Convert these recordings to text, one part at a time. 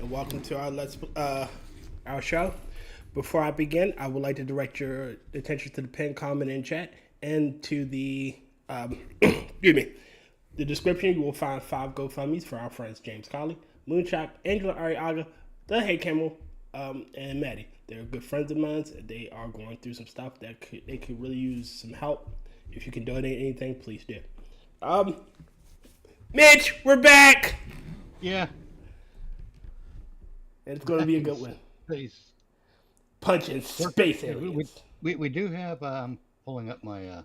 and welcome to our show. Before I begin, I would like to direct your attention to the pinned comment in chat and to the excuse me, the description. You will find 5 GoFundMe's for our friends James Colley, Moonshock, Angela Arreaga, the Hey Camel, and Maddy. They're good friends of mine. They are going through some stuff that they could really use some help. If you can donate anything, please do. Mitch, we're back. Yeah. And it's going to be a good one. Space. Punching space aliens. We do have, pulling up my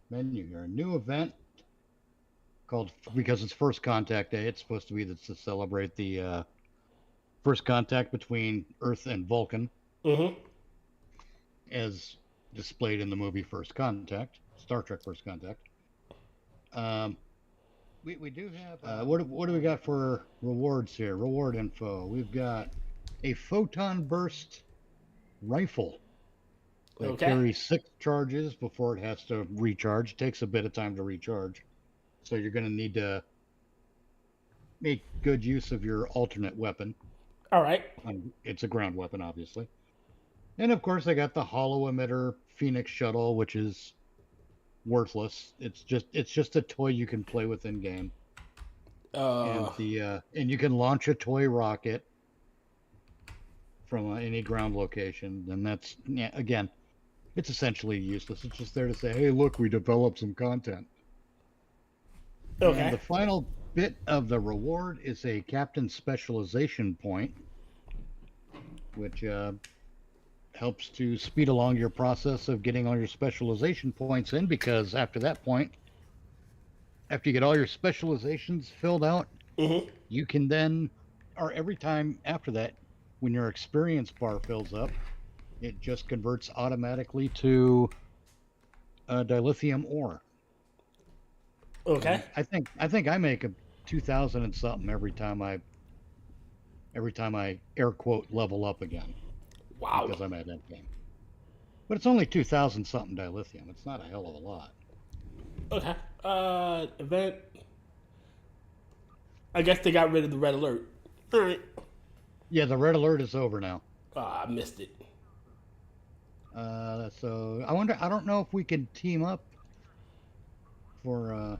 menu here, a new event called, because it's First Contact Day, it's supposed to be to celebrate the first contact between Earth and Vulcan, as displayed in the movie First Contact, Star Trek First Contact. We do have, what do we got for rewards here? Reward info. We've got a photon burst rifle that carries 6 charges before it has to recharge. It takes a bit of time to recharge. So you're going to need to make good use of your alternate weapon. All right. It's a ground weapon, obviously. And of course, I got the hollow emitter Phoenix shuttle, which is worthless. It's just a toy you can play with in game. And you can launch a toy rocket from any ground location, and that's, again, it's essentially useless. It's just there to say, hey, look, we developed some content. Okay. And the final bit of the reward is a captain specialization point, which helps to speed along your process of getting all your specialization points in, because after that point, after you get all your specializations filled out, you can then, or every time after that, when your experience bar fills up, it just converts automatically to dilithium ore. Okay. And I think I make a 2,000 and something every time I air quote level up again. Wow. Because I'm at that game. But it's only 2,000 something dilithium. It's not a hell of a lot. Okay. Event. I guess they got rid of the red alert. All right. Yeah, the red alert is over now. I missed it. So I don't know if we can team up for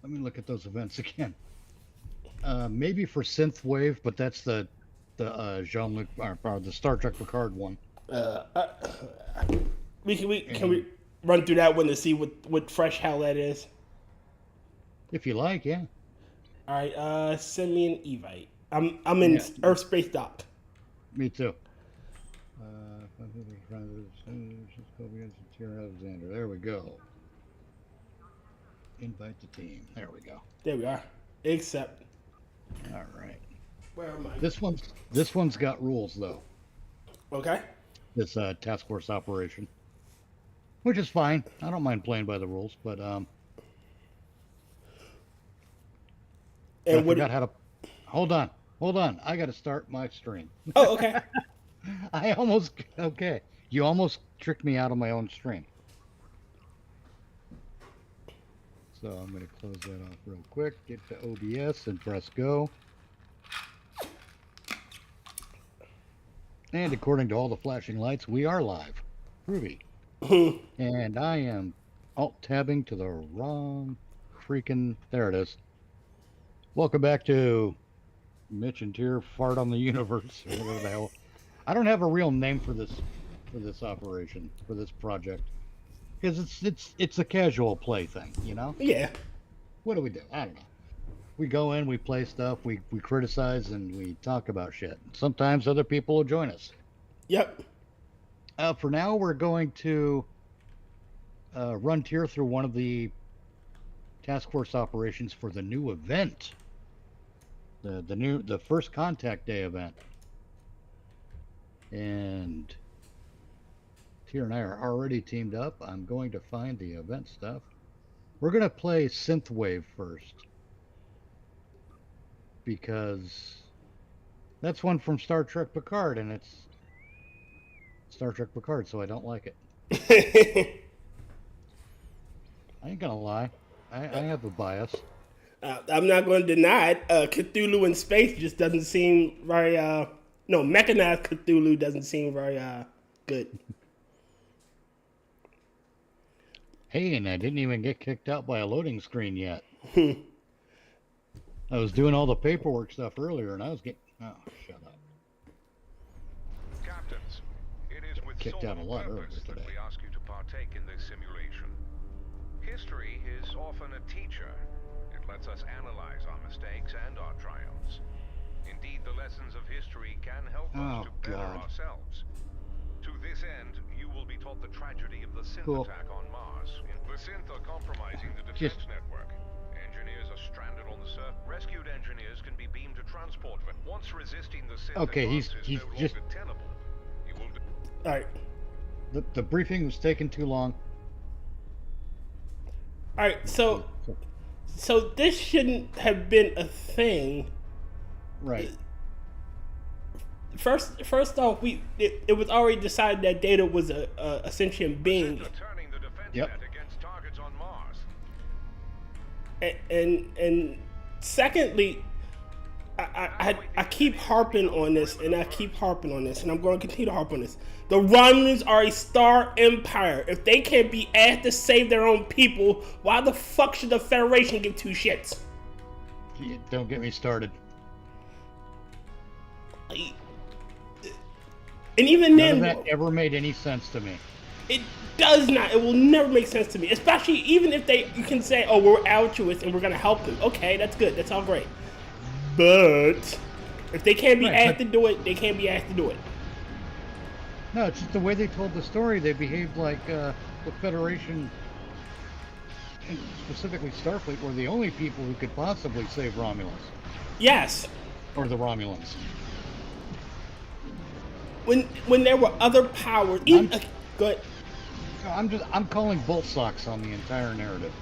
let me look at those events again. Maybe for Synthwave, but that's the Jean-Luc or the Star Trek Picard one. Can we run through that one to see what fresh hell that is? If you like, yeah. All right, send me an Evite. I'm in Earth Space Dock. Me too. Alexander. There we go. Invite the team. There we go. There we are. Accept. All right. Where am I? This one's got rules though. Okay. This task force operation, which is fine. I don't mind playing by the rules, but And I forgot how to. Hold on. I got to start my stream. Oh, okay. You almost tricked me out of my own stream. So I'm going to close that off real quick. Get to OBS and press go. And according to all the flashing lights, we are live. Groovy. And I am alt-tabbing to the wrong freaking... There it is. Welcome back to Mitch and Tier Fart on the Universe. Whatever the hell. I don't have a real name for this operation, for this project. Because it's a casual play thing, you know? Yeah. What do we do? I don't know. We go in, we play stuff, we criticize, and we talk about shit. Sometimes other people will join us. Yep. For now, we're going to run Tier through one of the task force operations for the new event. The First Contact Day event. And Tier and I are already teamed up. I'm going to find the event stuff. We're going to play Synthwave first, because that's one from Star Trek Picard, and it's Star Trek Picard, so I don't like it. I ain't gonna lie. I have a bias. I'm not going to deny it. Cthulhu in space just doesn't seem very. No, mechanized Cthulhu doesn't seem very good. Hey, and I didn't even get kicked out by a loading screen yet. I was doing all the paperwork stuff earlier, and I was getting... Oh, shut up. Captains, it is with Kicked out a lot earlier purpose that today. we ask you to partake in this simulation. History is often a teacher. It lets us analyze our mistakes and our triumphs. Indeed, the lessons of history can help us to better ourselves. To this end, you will be taught the tragedy of the synth attack on Mars. The synth are compromising the defense network. Engineers are stranded on the surface. Rescued engineers can be beamed to transport. Once resisting the synth he's is no just... longer tenable, you will... All right. The briefing was taking too long. All right, so this shouldn't have been a thing. Right. First off, it was already decided that Data was a sentient being. Yep. Against targets on Mars. And secondly, I keep harping on this, and I'm going to continue to harp on this. The Romulans are a star empire. If they can't be asked to save their own people, why the fuck should the Federation give two shits? Yeah, don't get me started. And even None then, of that ever made any sense to me. It does not. It will never make sense to me. Especially even if you can say, oh, we're altruists and we're going to help them. Okay, that's good. That's all great. But if they can't be asked to do it, they can't be asked to do it. No, it's just the way they told the story. They behaved like the Federation, and specifically Starfleet, were the only people who could possibly save Romulus. Yes. Or the Romulans. When there were other powers, go ahead. I'm calling bull socks on the entire narrative.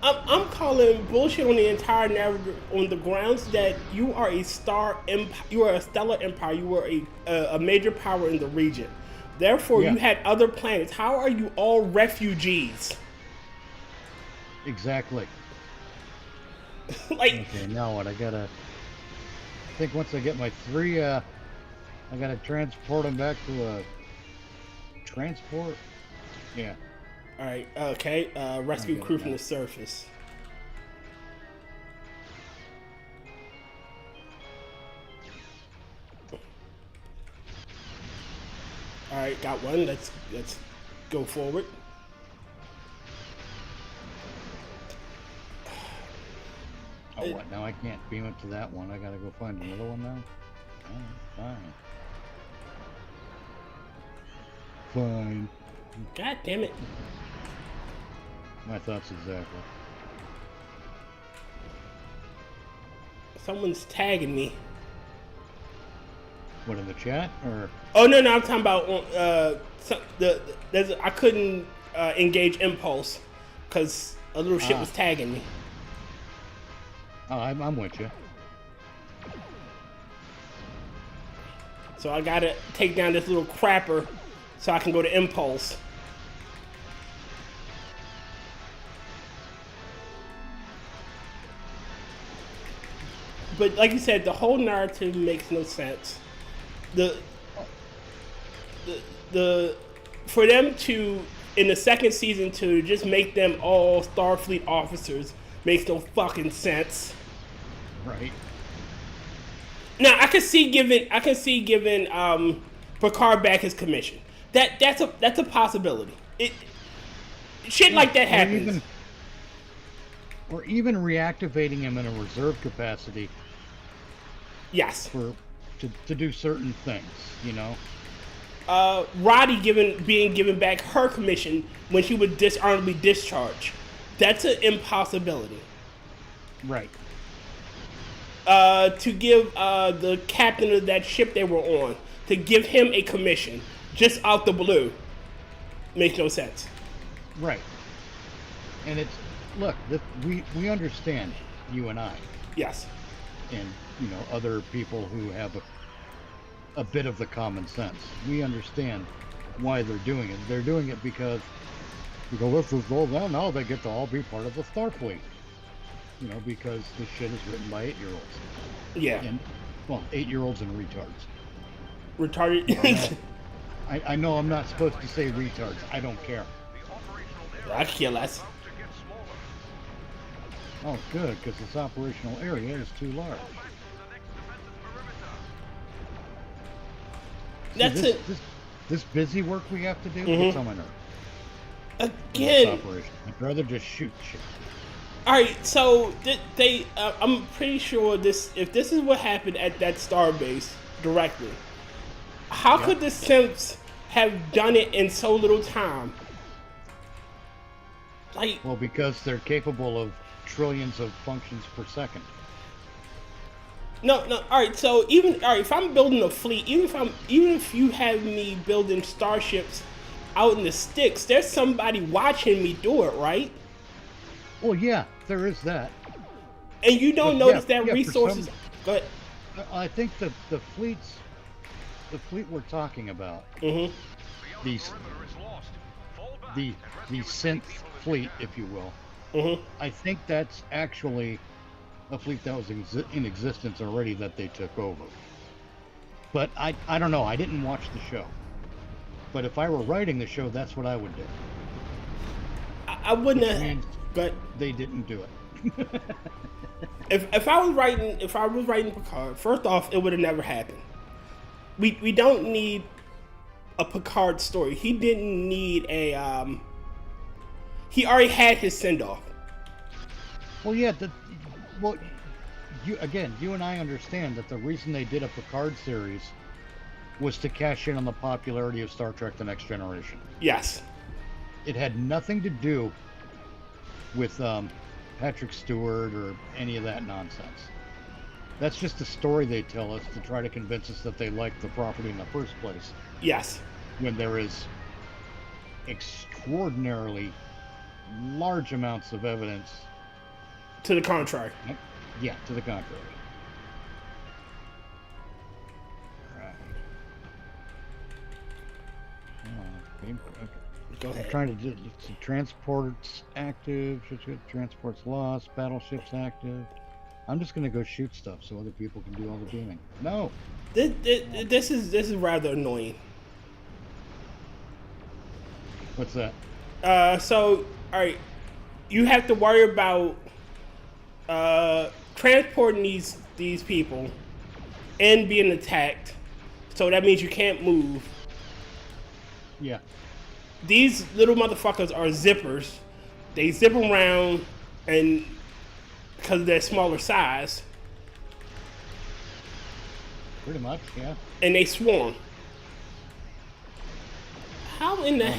I'm calling bullshit on the entire narrative on the grounds that you are a star empire, you are a stellar empire, you were a major power in the region. Therefore, you had other planets. How are you all refugees? Exactly. Like. Okay, now what? I think once I get my 3, I gotta transport them back to a transport. Yeah. All right. Okay. Rescue crew from the surface. All right. Got one. Let's go forward. Oh, what? Now I can't beam it to that one. I gotta go find another one now? Oh, fine. God damn it. My thoughts exactly. Someone's tagging me. What, in the chat? Or? Oh, no, I'm talking about I couldn't engage Impulse because a little shit was tagging me. Oh, I'm with you. So I gotta take down this little crapper so I can go to Impulse. But like you said, the whole narrative makes no sense. For them to, in the second season, to just make them all Starfleet officers makes no fucking sense. Right. Now I can see giving Picard back his commission. That's a possibility. Shit like that happens. Or even reactivating him in a reserve capacity. Yes. To do certain things, you know. Roddy being given back her commission when she was dishonorably discharged. That's an impossibility. Right. To give the captain of that ship they were on, to give him a commission just out the blue, makes no sense. Right. And it's, look, we understand, you and I. Yes. And, other people who have a bit of the common sense. We understand why they're doing it. They're doing it because You go, this is well, now they get to all be part of the Starfleet. You know, because this shit is written by 8-year-olds. Yeah. And, well, 8-year-olds and retards. Retarded. I know I'm not supposed to say retards. I don't care. I care less. Oh, good, because this operational area is too large. That's See, it. This busy work we have to do gets on my nerves. Again. I'd rather just shoot shit. All right, so I'm pretty sure if this is what happened at that starbase directly, how could the Simps have done it in so little time? Like, Well, because they're capable of trillions of functions per second. no. All right, so if I'm building a fleet, even if you have me building starships out in the sticks, there's somebody watching me do it, right? Well, yeah, there is that. And you don't But notice yeah, that resources. Go ahead. I think the fleet we're talking about, Mm-hmm. the synth fleet, if you will. Mm-hmm. I think that's actually a fleet that was in existence already that they took over. But I don't know. I didn't watch the show. But if I were writing the show, that's what I would do. I wouldn't have. But they didn't do it. if I was writing Picard, first off, it would have never happened. We don't need a Picard story. He didn't need a he already had his send off. Well, yeah. You and I understand that the reason they did a Picard series was to cash in on the popularity of Star Trek: The Next Generation. Yes. It had nothing to do with Patrick Stewart or any of that nonsense. That's just a story they tell us to try to convince us that they like the property in the first place. Yes. When there is extraordinarily large amounts of evidence To the contrary. Yeah, to the contrary. Right. Okay. Go ahead. I'm trying to do transports active, transports lost, battleships active. I'm just gonna go shoot stuff so other people can do all the beaming. No. This is rather annoying. What's that? So all right, you have to worry about transporting these people and being attacked. So that means you can't move. Yeah. These little motherfuckers are zippers. They zip around, and because of their smaller size, Pretty much, yeah. and they swarm. How in the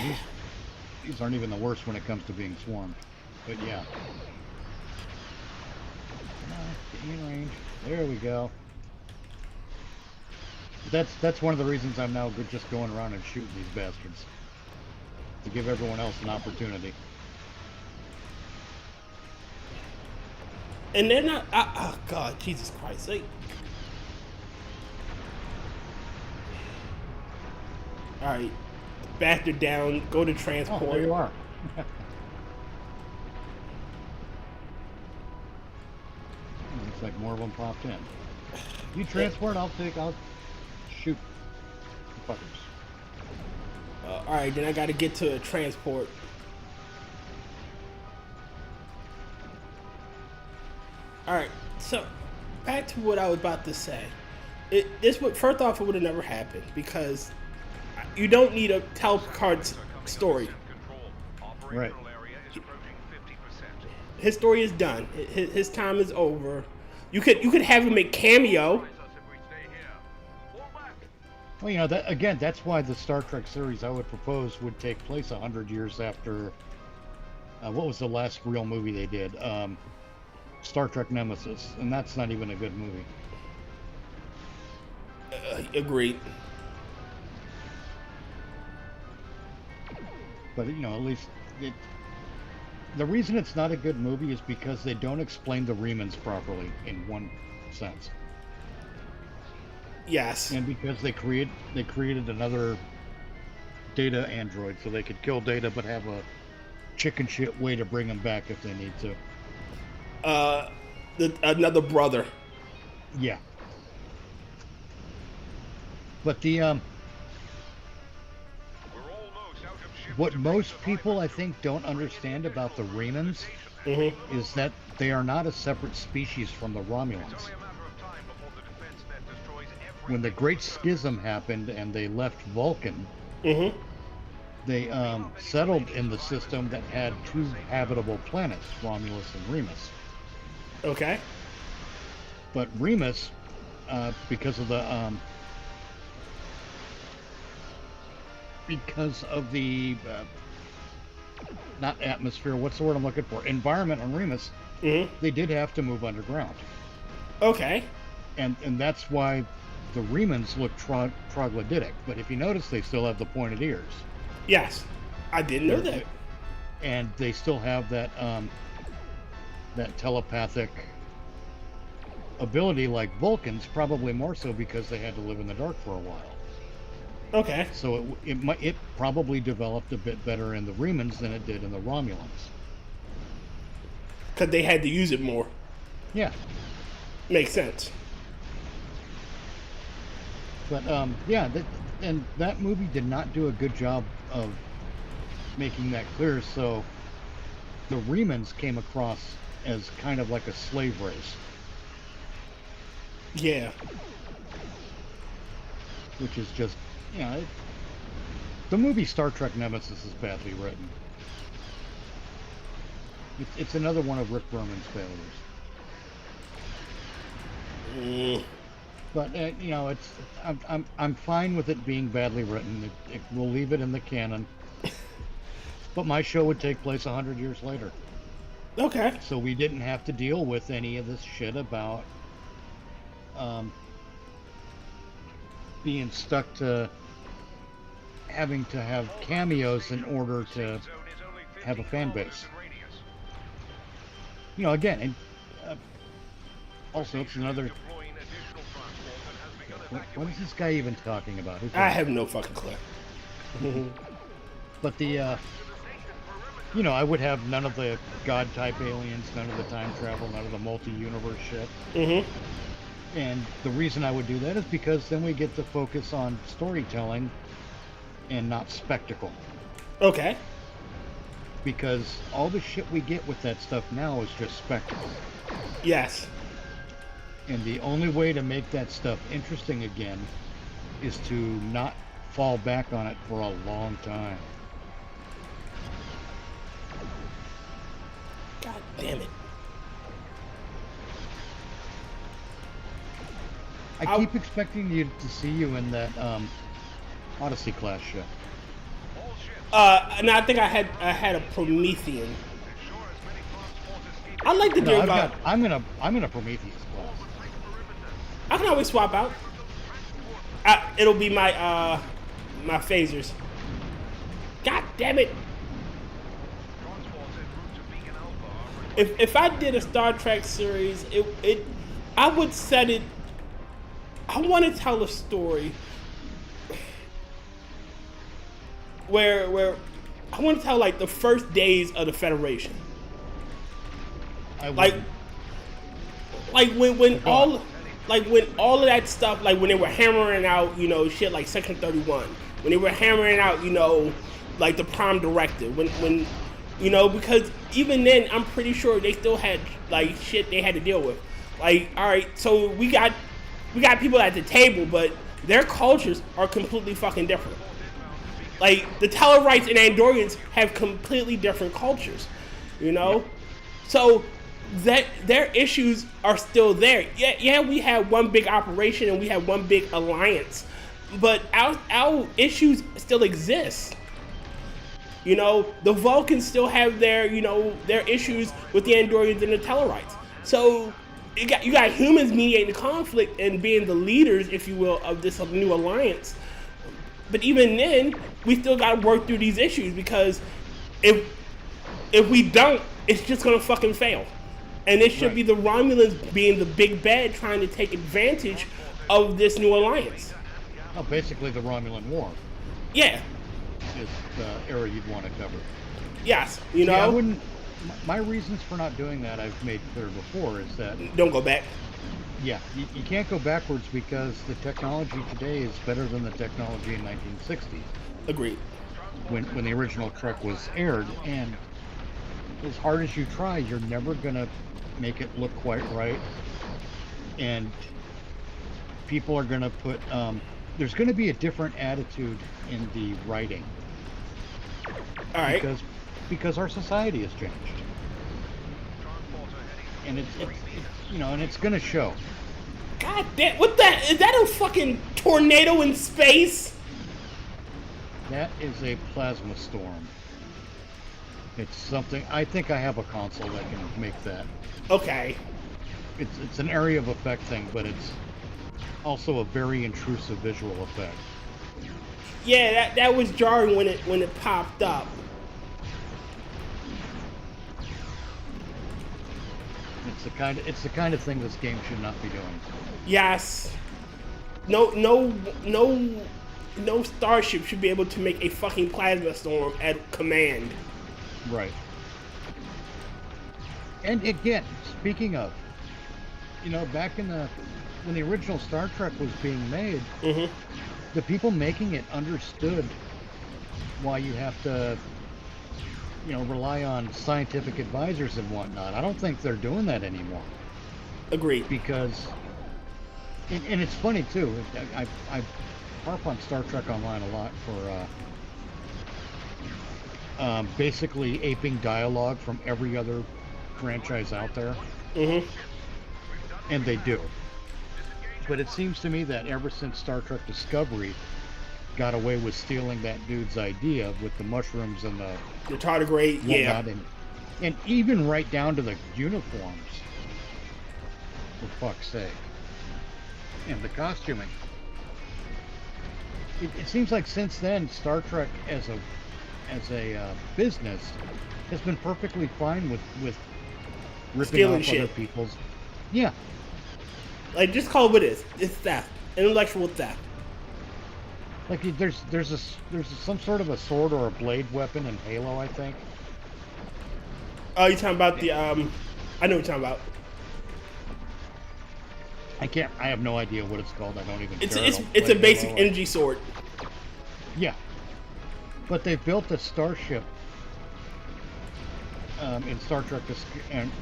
These aren't even the worst when it comes to being swarmed. But yeah. Get in range. There we go. That's one of the reasons I'm now just going around and shooting these bastards. To give everyone else an opportunity. And they're not. Oh God, Jesus Christ! Like, all right, bastard down. Go to transport. Oh, there you are. Looks like more of them popped in. You transport, I'll shoot the fuckers. All right, then I got to get to a transport. All right, so back to what I was about to say. First off, it would have never happened because you don't need a tell Picard's story. Right. His story is done. His time is over. You could have him make cameo. Well, you know, that's why the Star Trek series I would propose would take place 100 years after. What was the last real movie they did? Star Trek Nemesis, and that's not even a good movie. Agreed. But you know, at least the reason it's not a good movie is because they don't explain the Remans properly in one sense. Yes. And because they created another Data android so they could kill Data but have chicken shit way to bring them back if they need to. Another brother. Yeah. But the what most people I think don't understand about the Remans is that they are not a separate species from the Romulans. When the Great Schism happened and they left Vulcan, they settled in the system that had 2 habitable planets, Romulus and Remus. Okay. But Remus, because of the not atmosphere, what's the word I'm looking for? Environment on Remus, they did have to move underground. Okay. And that's why the Remans look troglodytic. But if you notice, they still have the pointed ears. Yes, I didn't know that. And they still have that that telepathic ability like Vulcans, probably more so because they had to live in the dark for a while. Okay. So it probably developed a bit better in the Remans than it did in the Romulans. Because they had to use it more. Yeah. Makes sense. But yeah, and that movie did not do a good job of making that clear. So the Remans came across as kind of like a slave race. Yeah. Which is just, you know, the movie Star Trek Nemesis is badly written. It's another one of Rick Berman's failures. But you know, I'm fine with it being badly written. We'll leave it in the canon. But my show would take place 100 years later. Okay. So we didn't have to deal with any of this shit about being stuck to having to have cameos in order to have a fan base. You know, again, and also it's another. What is this guy even talking about? I have no fucking clue. But the, you know, I would have none of the god-type aliens, none of the time travel, none of the multi-universe shit. And the reason I would do that is because then we get to focus on storytelling and not spectacle. Okay. Because all the shit we get with that stuff now is just spectacle. Yes. And the only way to make that stuff interesting again is to not fall back on it for a long time. God damn it. I keep expecting to see you in that Odyssey class show. And I think I had a Promethean. I like the Dear God. I'm in a Prometheus class. I can always swap out. It'll be my my phasers. God damn it! If I did a Star Trek series, I would set it. I want to tell a story where I want to tell like the first days of the Federation. Like when all of that stuff, like when they were hammering out, you know, shit like Section 31, when they were hammering out, you know, like the Prime Directive, when you know, because even then I'm pretty sure they still had like shit they had to deal with. Like, all right, so we got people at the table, but their cultures are completely fucking different. Like, the Tellarites and Andorians have completely different cultures, you know? Yeah. So, that their issues are still there. Yeah, we have one big operation and we have one big alliance, but our issues still exist. You know, the Vulcans still have their, you know, their issues with the Andorians and the Tellarites. So, you got humans mediating the conflict and being the leaders, if you will, of this new alliance. But even then, we still got to work through these issues, because if we don't, it's just gonna fucking fail. And it should be the Romulans being the big bad, trying to take advantage of this new alliance. Oh, basically the Romulan War. Yeah. Is the era you'd want to cover. Yes, See, I wouldn't. My reasons for not doing that, I've made clear before, is that don't go back. yeah, you can't go backwards because the technology today is better than the technology in 1960 Agreed. when the original Trek was aired, and as hard as you try, you're never gonna make it look quite right, and people are gonna put there's gonna be a different attitude in the writing All right. because our society has changed, and it's and it's gonna show. God damn! What that? Is that a fucking tornado in space? That is a plasma storm. It's something. I think I have a console that can make that. Okay. It's an area of effect thing, but it's also a very intrusive visual effect. Yeah, that was jarring when it popped up. It's the kind of thing this game should not be doing. Yes. No starship should be able to make a fucking plasma storm at command. Right. And again, speaking of, back in when the original Star Trek was being made, the people making it understood why you have to, rely on scientific advisors and whatnot. I don't think they're doing that anymore. Agreed. Because, and it's funny too. I harp on Star Trek Online a lot for basically aping dialogue from every other franchise out there. And they do. But it seems to me that ever since Star Trek Discovery got away with stealing that dude's idea with the mushrooms and the tardigrade, yeah, and even right down to the uniforms, for fuck's sake, and the costuming. It seems like since then, Star Trek as a business has been perfectly fine with ripping stealing off shit. Other people's. Yeah. Like, just call it what it is. It's theft. Intellectual theft. Like there's some sort of a sword or a blade weapon in Halo, I think. Oh, you're talking about the I know what you're talking about. I have no idea what it's called. I don't even care. It's a basic energy sword. Yeah. But they built a starship in Star Trek in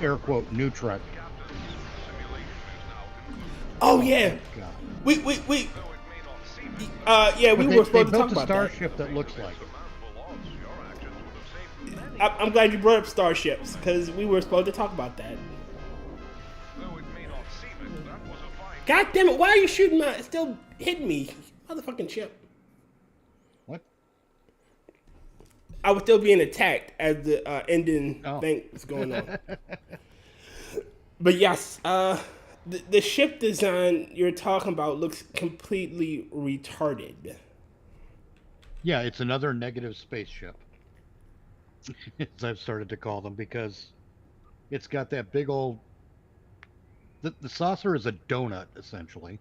air quote new Trek. Oh yeah. God. We yeah, we were supposed to talk about that. They built a starship that looks like it. I'm glad you brought up starships, because we were supposed to talk about that. God damn it, why are you shooting my... still hitting me? Motherfucking chip. What? I was still being attacked as the ending thing was going on. But yes, the ship design you're talking about looks completely retarded. Yeah, it's another negative spaceship, as I've started to call them, because it's got that big old... The saucer is a donut, essentially.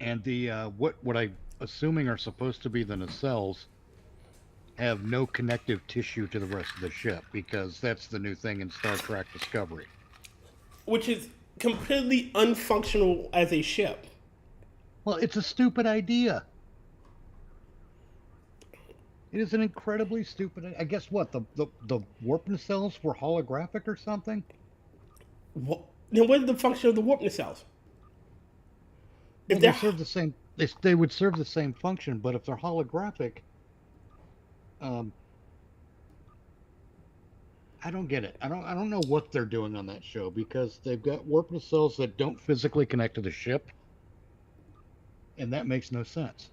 And the what I'm assuming are supposed to be the nacelles have no connective tissue to the rest of the ship, because that's the new thing in Star Trek Discovery. Which is completely unfunctional as a ship. Well, it's a stupid idea. It is an incredibly stupid... I guess what? The warp nacelles were holographic or something? What? Then what is the function of the warp nacelles? Well, they serve the same... They would serve the same function, but if they're holographic... I don't get it. I don't know what they're doing on that show, because they've got warp nacelles that don't physically connect to the ship, and that makes no sense.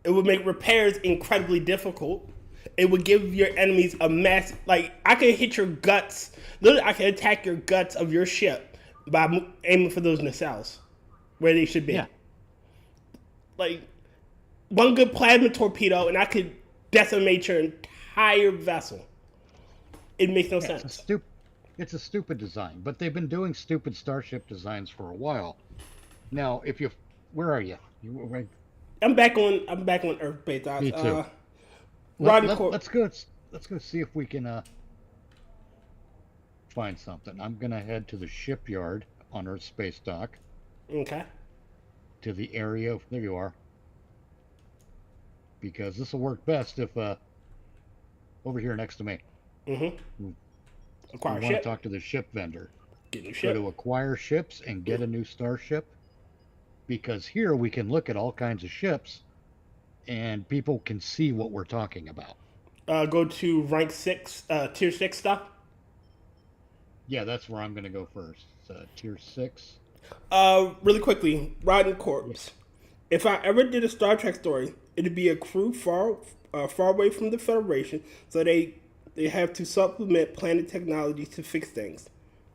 It would make repairs incredibly difficult. It would give your enemies a mess. Like, I could hit your guts. Literally, I could attack your guts of your ship by aiming for those nacelles where they should be. Yeah. Like, one good plasma torpedo, and I could decimate your entire vessel. It makes no sense. It's a stupid design, but they've been doing stupid starship designs for a while. Now, where are you? I'm back on Earth base. Me too. let's go. Let's go see if we can find something. I'm gonna head to the shipyard on Earth Space Dock. Okay. To the area. There you are. Because this will work best if over here next to me. Mm-hmm. Acquire ship. Want to talk to the ship vendor. Get a new ship. Go to acquire ships and get a new starship. Because here we can look at all kinds of ships, and people can see what we're talking about. Go to rank 6, tier 6 stuff. Yeah, that's where I'm going to go first. Tier 6. Really quickly, Rotncorpse. Yes. If I ever did a Star Trek story, it'd be a crew far away from the Federation, so they have to supplement planet technology to fix things.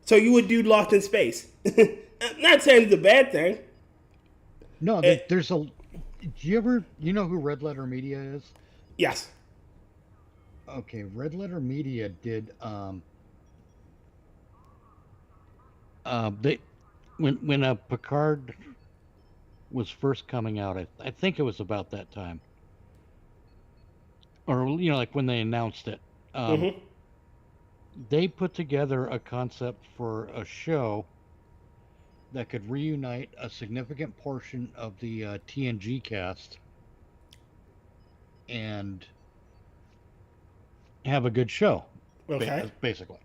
So you would do Lost in Space. Not saying it's a bad thing. No, there's a. Do you know who Red Letter Media is? Yes. Okay, Red Letter Media did. When Picard was first coming out, I think it was about that time, or like when they announced it. They put together a concept for a show that could reunite a significant portion of the TNG cast and have a good show. Okay. Basically.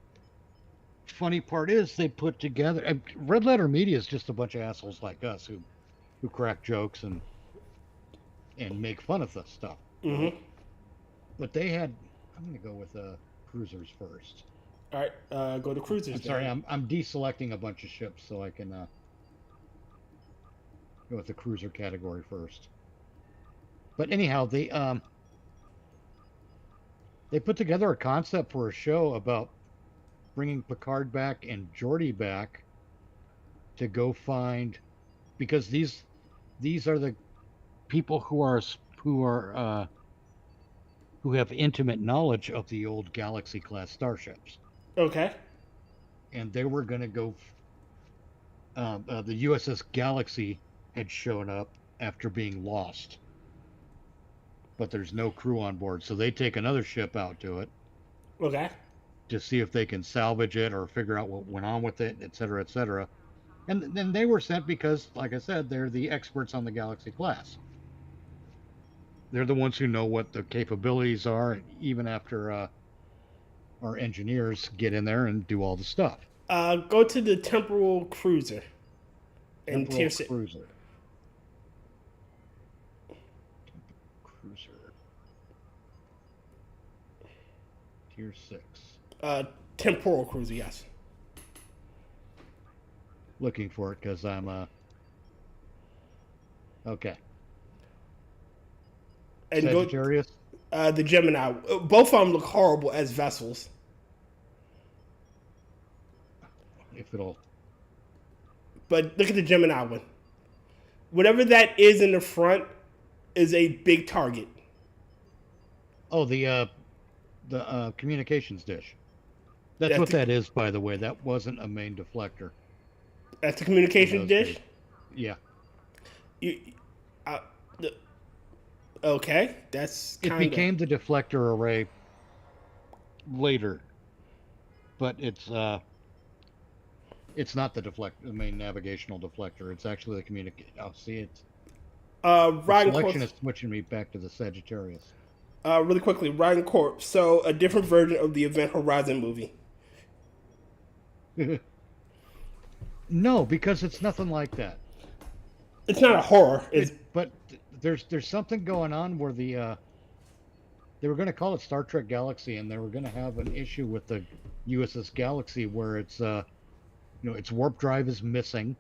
Funny part is they put together... Red Letter Media is just a bunch of assholes like us who crack jokes and make fun of this stuff. But they had... I'm going to go with cruisers first. All right, go to cruisers. I'm sorry, I'm deselecting a bunch of ships so I can go with the cruiser category first. But anyhow, they put together a concept for a show about bringing Picard back and Geordi back to go find, because these are the people who have intimate knowledge of the old Galaxy class starships. Okay. And they were going to go. The USS Galaxy had shown up after being lost, but there's no crew on board, so they take another ship out to it. Okay. To see if they can salvage it or figure out what went on with it, et cetera, et cetera. And then they were sent because, like I said, they're the experts on the Galaxy class. They're the ones who know what the capabilities are, even after our engineers get in there and do all the stuff. Go to the temporal cruiser. And tier 6. Cruiser. Tier 6. Temporal cruiser, yes. Looking for it because I'm okay. And Sagittarius. The Gemini. Both of them look horrible as vessels. If it'll. But look at the Gemini one. Whatever that is in the front is a big target. Oh, the communications dish. That's what that is, by the way. That wasn't a main deflector. That's the communication dish? Yeah. Okay, that's kinda... It became the deflector array later, but it's not the main navigational deflector. It's actually the communication. Oh, see, it's the selection is switching me back to the Sagittarius. Really quickly, Rotncorpse. So a different version of the Event Horizon movie. No, because it's nothing like that. It's not a horror. But there's something going on where they were going to call it Star Trek Galaxy, and they were going to have an issue with the USS Galaxy where its its warp drive is missing.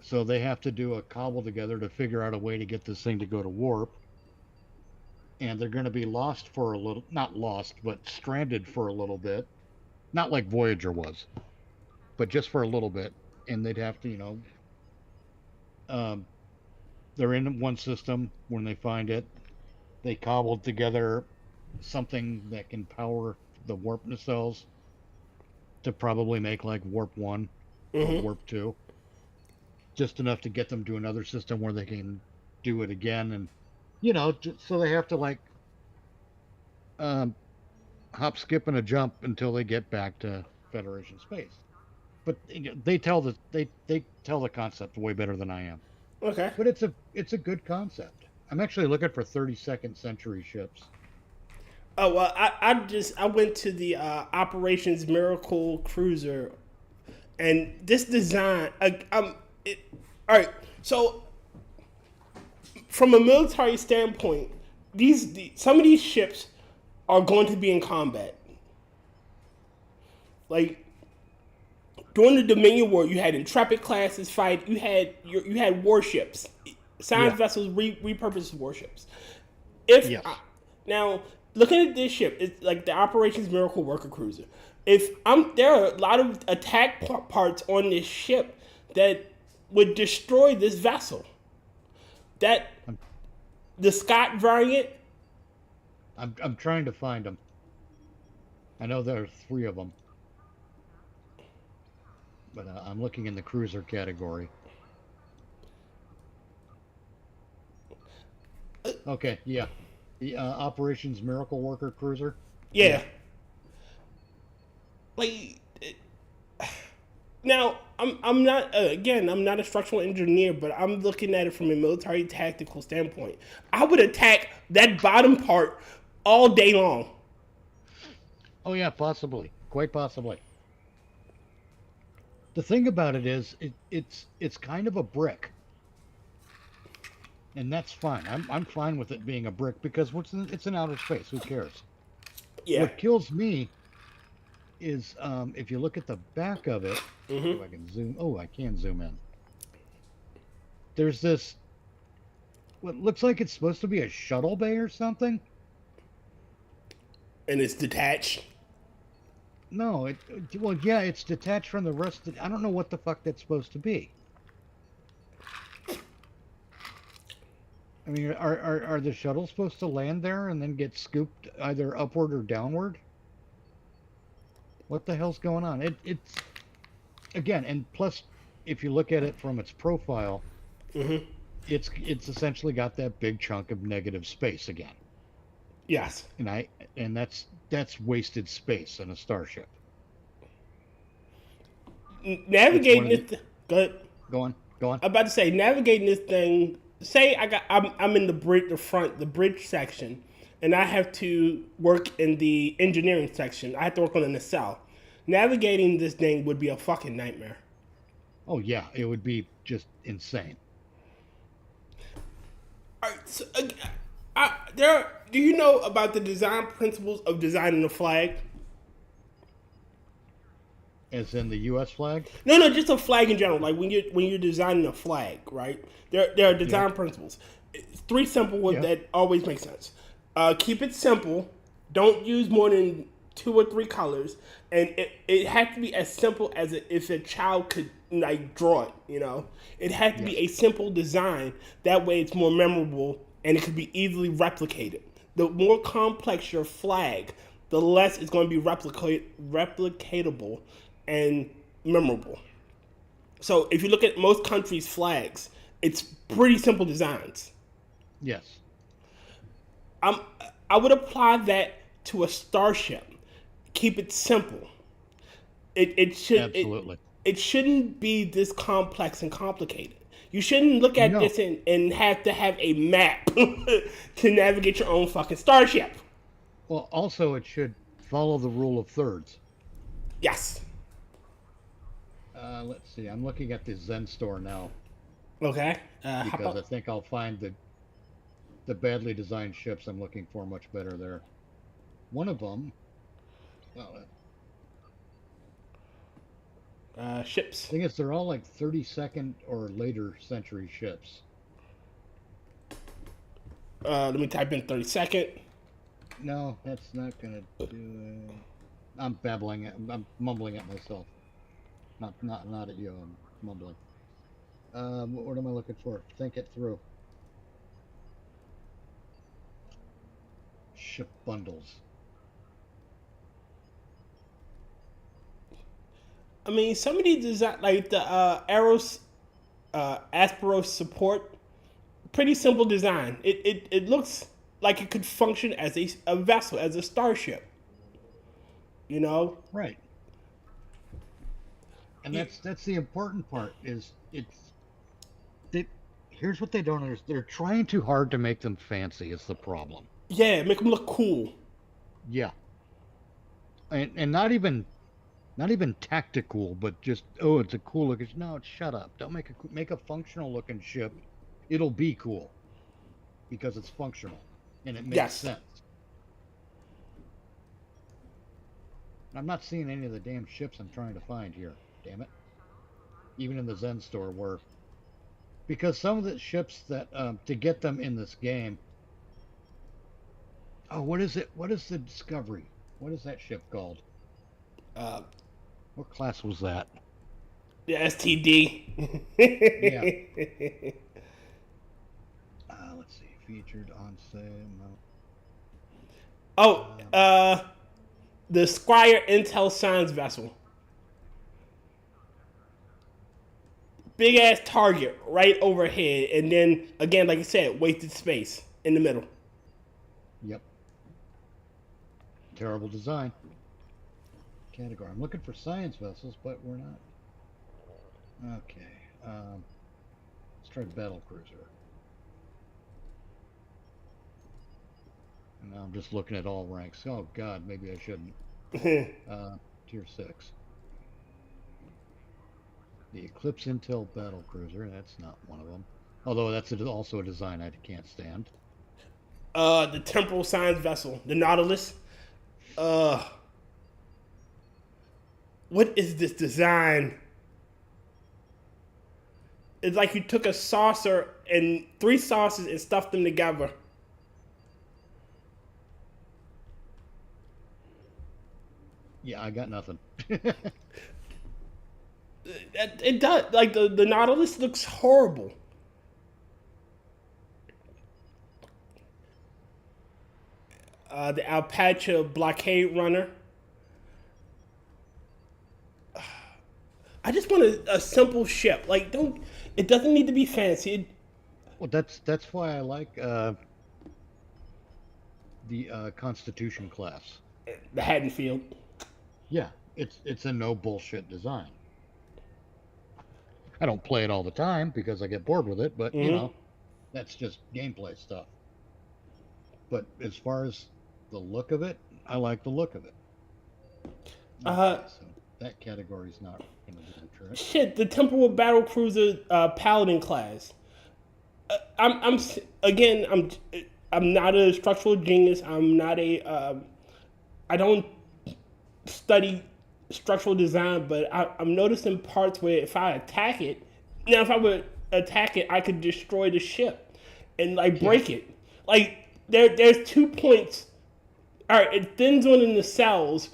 So they have to do a cobble together to figure out a way to get this thing to go to warp. And they're going to be lost for a little, not lost, but stranded for a little bit. Not like Voyager was, but just for a little bit. And they'd have to, they're in one system. When they find it, they cobbled together something that can power the warp nacelles to probably make like warp 1 or warp 2. Just enough to get them to another system where they can do it again and So they have to like um, hop, skip, and a jump until they get back to Federation space. But they tell the concept way better than I am. Okay. But it's a good concept. I'm actually looking for 32nd century ships. Oh well, I went to the Operations Miracle Cruiser, and this design, all right. So from a military standpoint, some of these ships are going to be in combat. Like during the Dominion War, you had Intrepid classes fight. You had warships, science Yeah. vessels, repurposed warships. If Yes. Now looking at this ship, it's like the Operations Miracle Worker Cruiser. There are a lot of attack parts on this ship that would destroy this vessel. That the Scott variant. I'm trying to find them. I know there are 3 of them, but I'm looking in the cruiser category. Okay, yeah, the Operations Miracle Worker cruiser. Yeah. Like now, I'm not again. I'm not a structural engineer, but I'm looking at it from a military tactical standpoint. I would attack that bottom part all day long. Oh yeah, possibly, quite possibly. The thing about it is, it's kind of a brick, and that's fine. I'm fine with it being a brick because it's in outer space. Who cares? Yeah. What kills me is if you look at the back of it. Mm-hmm. Oh, I can zoom. Oh, I can zoom in. There's this. What looks like it's supposed to be a shuttle bay or something. And it's detached. No, well, yeah, it's detached from the rest. I don't know what the fuck that's supposed to be. I mean, are the shuttles supposed to land there and then get scooped either upward or downward? What the hell's going on? It's again, and plus, if you look at it from its profile, Mm-hmm. it's essentially got that big chunk of negative space again, Yes. and that's wasted space in a starship. Navigating It's this. Good. Go on. I'm about to say navigating this thing. Say I'm in the bridge section, and I have to work in the engineering section. I have to work on the nacelle. Navigating this thing would be a fucking nightmare. Oh yeah, it would be just insane. All right, so, do you know about the design principles of designing a flag? As in the U.S. flag? No, just a flag in general. Like when you're designing a flag, right? There are design principles. It's 3 simple ones that always make sense. Keep it simple. Don't use more than 2 or 3 colors, and it has to be as simple as if a child could like draw it. It has to be a simple design. That way, it's more memorable and it can be easily replicated. The more complex your flag, the less it's going to be replicatable and memorable. So if you look at most countries' flags, it's pretty simple designs. Yes. I would apply that to a starship. Keep it simple. Absolutely. It shouldn't be this complex and complicated. You shouldn't look at this and have to have a map to navigate your own fucking starship. Well, also it should follow the rule of thirds. Yes. Let's see. I'm looking at the Zen store now Okay. because I think I'll find the badly designed ships I'm looking for much better there. One of them. Well, ships. thing is, they're all like 32nd or later century ships. Let me type in 32nd. No, that's not gonna do it. I'm babbling. I'm mumbling at myself. Not at you. I'm mumbling. What am I looking for? Think it through. Ship bundles. I mean, some of these design, like the Asperos support pretty simple design. It looks like it could function as a vessel, as a starship. You know? Right. And that's the important part is here's what they don't understand. They're trying too hard to make them fancy is the problem. Yeah, make them look cool. Yeah. And not even tactical, but just it's a cool looking. No, shut up. Don't make a functional looking ship. It'll be cool because it's functional and it makes sense. I'm not seeing any of the damn ships I'm trying to find here. Damn it. Even in the Zen store where because some of the ships that to get them in this game. Oh, what is it? What is the Discovery? What is that ship called? What class was that? The STD. Yeah. Let's see. Featured on sale. No. Oh, the Squire Intel Science vessel. Big ass target right overhead, and then again, like you said, wasted space in the middle. Yep. Terrible design. Category. I'm looking for science vessels, but we're not. Okay. Let's try battle cruiser. And now I'm just looking at all ranks. Oh God, maybe I shouldn't. Tier 6. The Eclipse Intel battle cruiser. That's not one of them. Although that's also a design I can't stand. The Temporal Science vessel, the Nautilus. What is this design? It's like you took a saucer and 3 saucers and stuffed them together. Yeah, I got nothing. It does. Like, the Nautilus looks horrible. The Alpaca blockade runner. I just want a simple ship. Like, it doesn't need to be fancy. Well, that's why I like the Constitution class. The Haddonfield. Yeah, it's a no bullshit design. I don't play it all the time because I get bored with it, but you know, that's just gameplay stuff. But as far as the look of it, I like the look of it. Okay, so that category's not going to do the trick. Shit, the Temporal Battle Cruiser Paladin class. I'm not a structural genius. I'm not a I don't study structural design, but I'm noticing parts where if I attack it, now if I would attack it, I could destroy the ship and like break it. Like there's 2 points. All right, it thins on in the cells.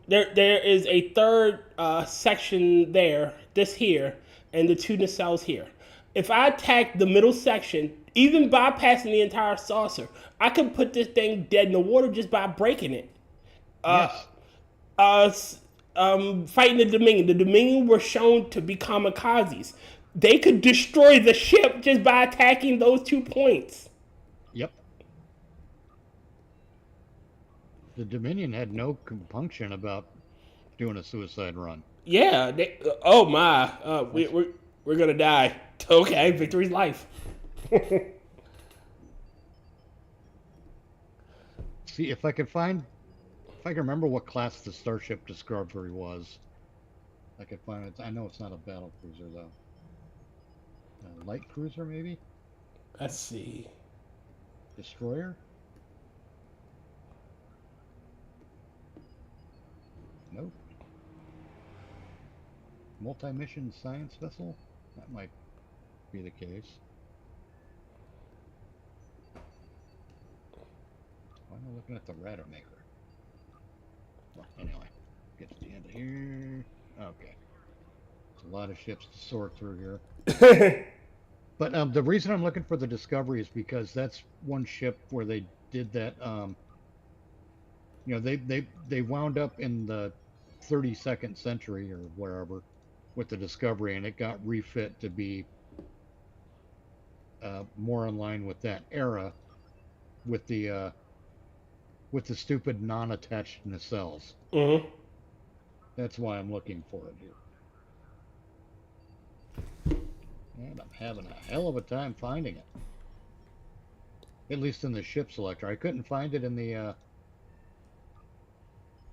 There is a third section there, this here, and the 2 nacelles here. If I attack the middle section, even bypassing the entire saucer, I could put this thing dead in the water just by breaking it. Yes. Fighting the Dominion. The Dominion were shown to be kamikazes. They could destroy the ship just by attacking those 2 points. Yep. The Dominion had no compunction about doing a suicide run. Yeah. Oh my. We're gonna die. Okay, victory's life. See if I can remember what class the Starship Discovery was. I could find it. I know it's not a battle cruiser though. A light cruiser maybe? Let's see. Destroyer? Nope. Multi-mission science vessel? That might be the case. Why am I looking at the Radar Maker? Well, anyway, get to the end of here. Okay. There's a lot of ships to sort through here. But the reason I'm looking for the Discovery is because that's one ship where they did that. You know, they wound up in the 32nd century or wherever with the Discovery, and it got refit to be more in line with that era, with the stupid non-attached nacelles. Mm-hmm. That's why I'm looking for it here. And I'm having a hell of a time finding it. At least in the ship selector. I couldn't find it in the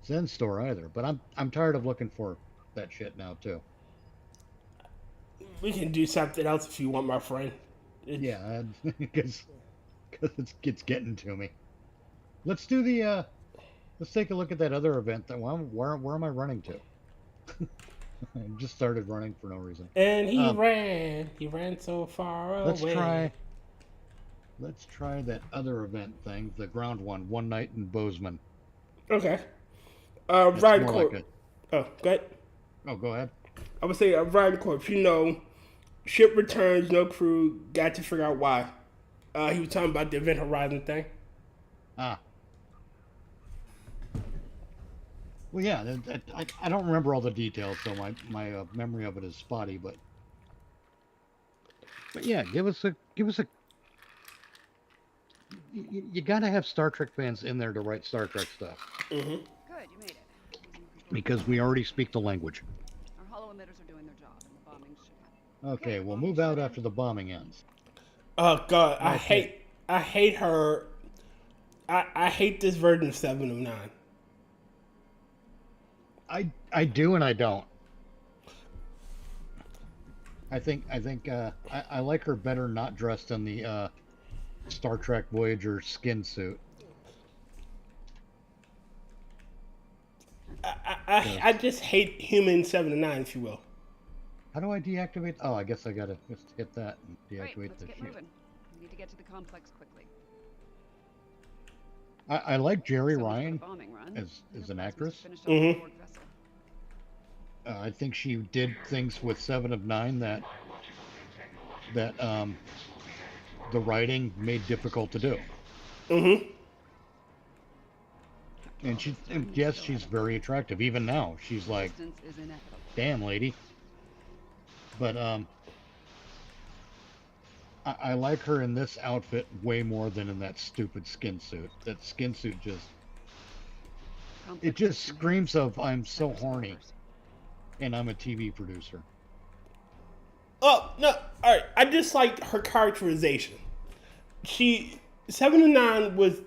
Zen store either. But I'm tired of looking for that shit now too. We can do something else if you want, my friend. Yeah, because it's getting to me. Let's do the let's take a look at that other event. Where am I running to? I just started running for no reason. And he ran so far away. Let's try that other event thing, the ground one night in Bozeman. Okay. Rotncorpse. Like oh, go ahead. Oh, go ahead. I would say Rotncorpse, you know, ship returns, no crew, got to figure out why. He was talking about the Event Horizon thing. Ah. Well, yeah, I don't remember all the details, so my memory of it is spotty. But yeah, give us a. You gotta have Star Trek fans in there to write Star Trek stuff. Mm-hmm. Good, you made it. Because we already speak the language. Our hollow emitters are doing their job, and the bombing should happen. Okay, we'll move out after the bombing ends. Oh God, I hate her. I hate this version of 7 of 9. I do and I don't. I think I like her better not dressed in the Star Trek Voyager skin suit. I just hate human 7 of 9, if you will. How do I deactivate? Oh, I guess I gotta just hit that and deactivate Right, let's the get shield. moving. We need to get to the complex quickly. I like Jerry So much for the Ryan bombing run. as an Let's actress. finish up Mhm. the board vessel. I think she did things with 7 of 9 that the writing made difficult to do. Mm-hmm. And yes, she's very attractive. Even now, she's like, Distance is inevitable. damn, lady. But I like her in this outfit way more than in that stupid skin suit. That skin suit just Complex screams of I'm so sectors horny numbers. and I'm a TV producer. Oh no! All right, I just like her characterization. 7 of 9 was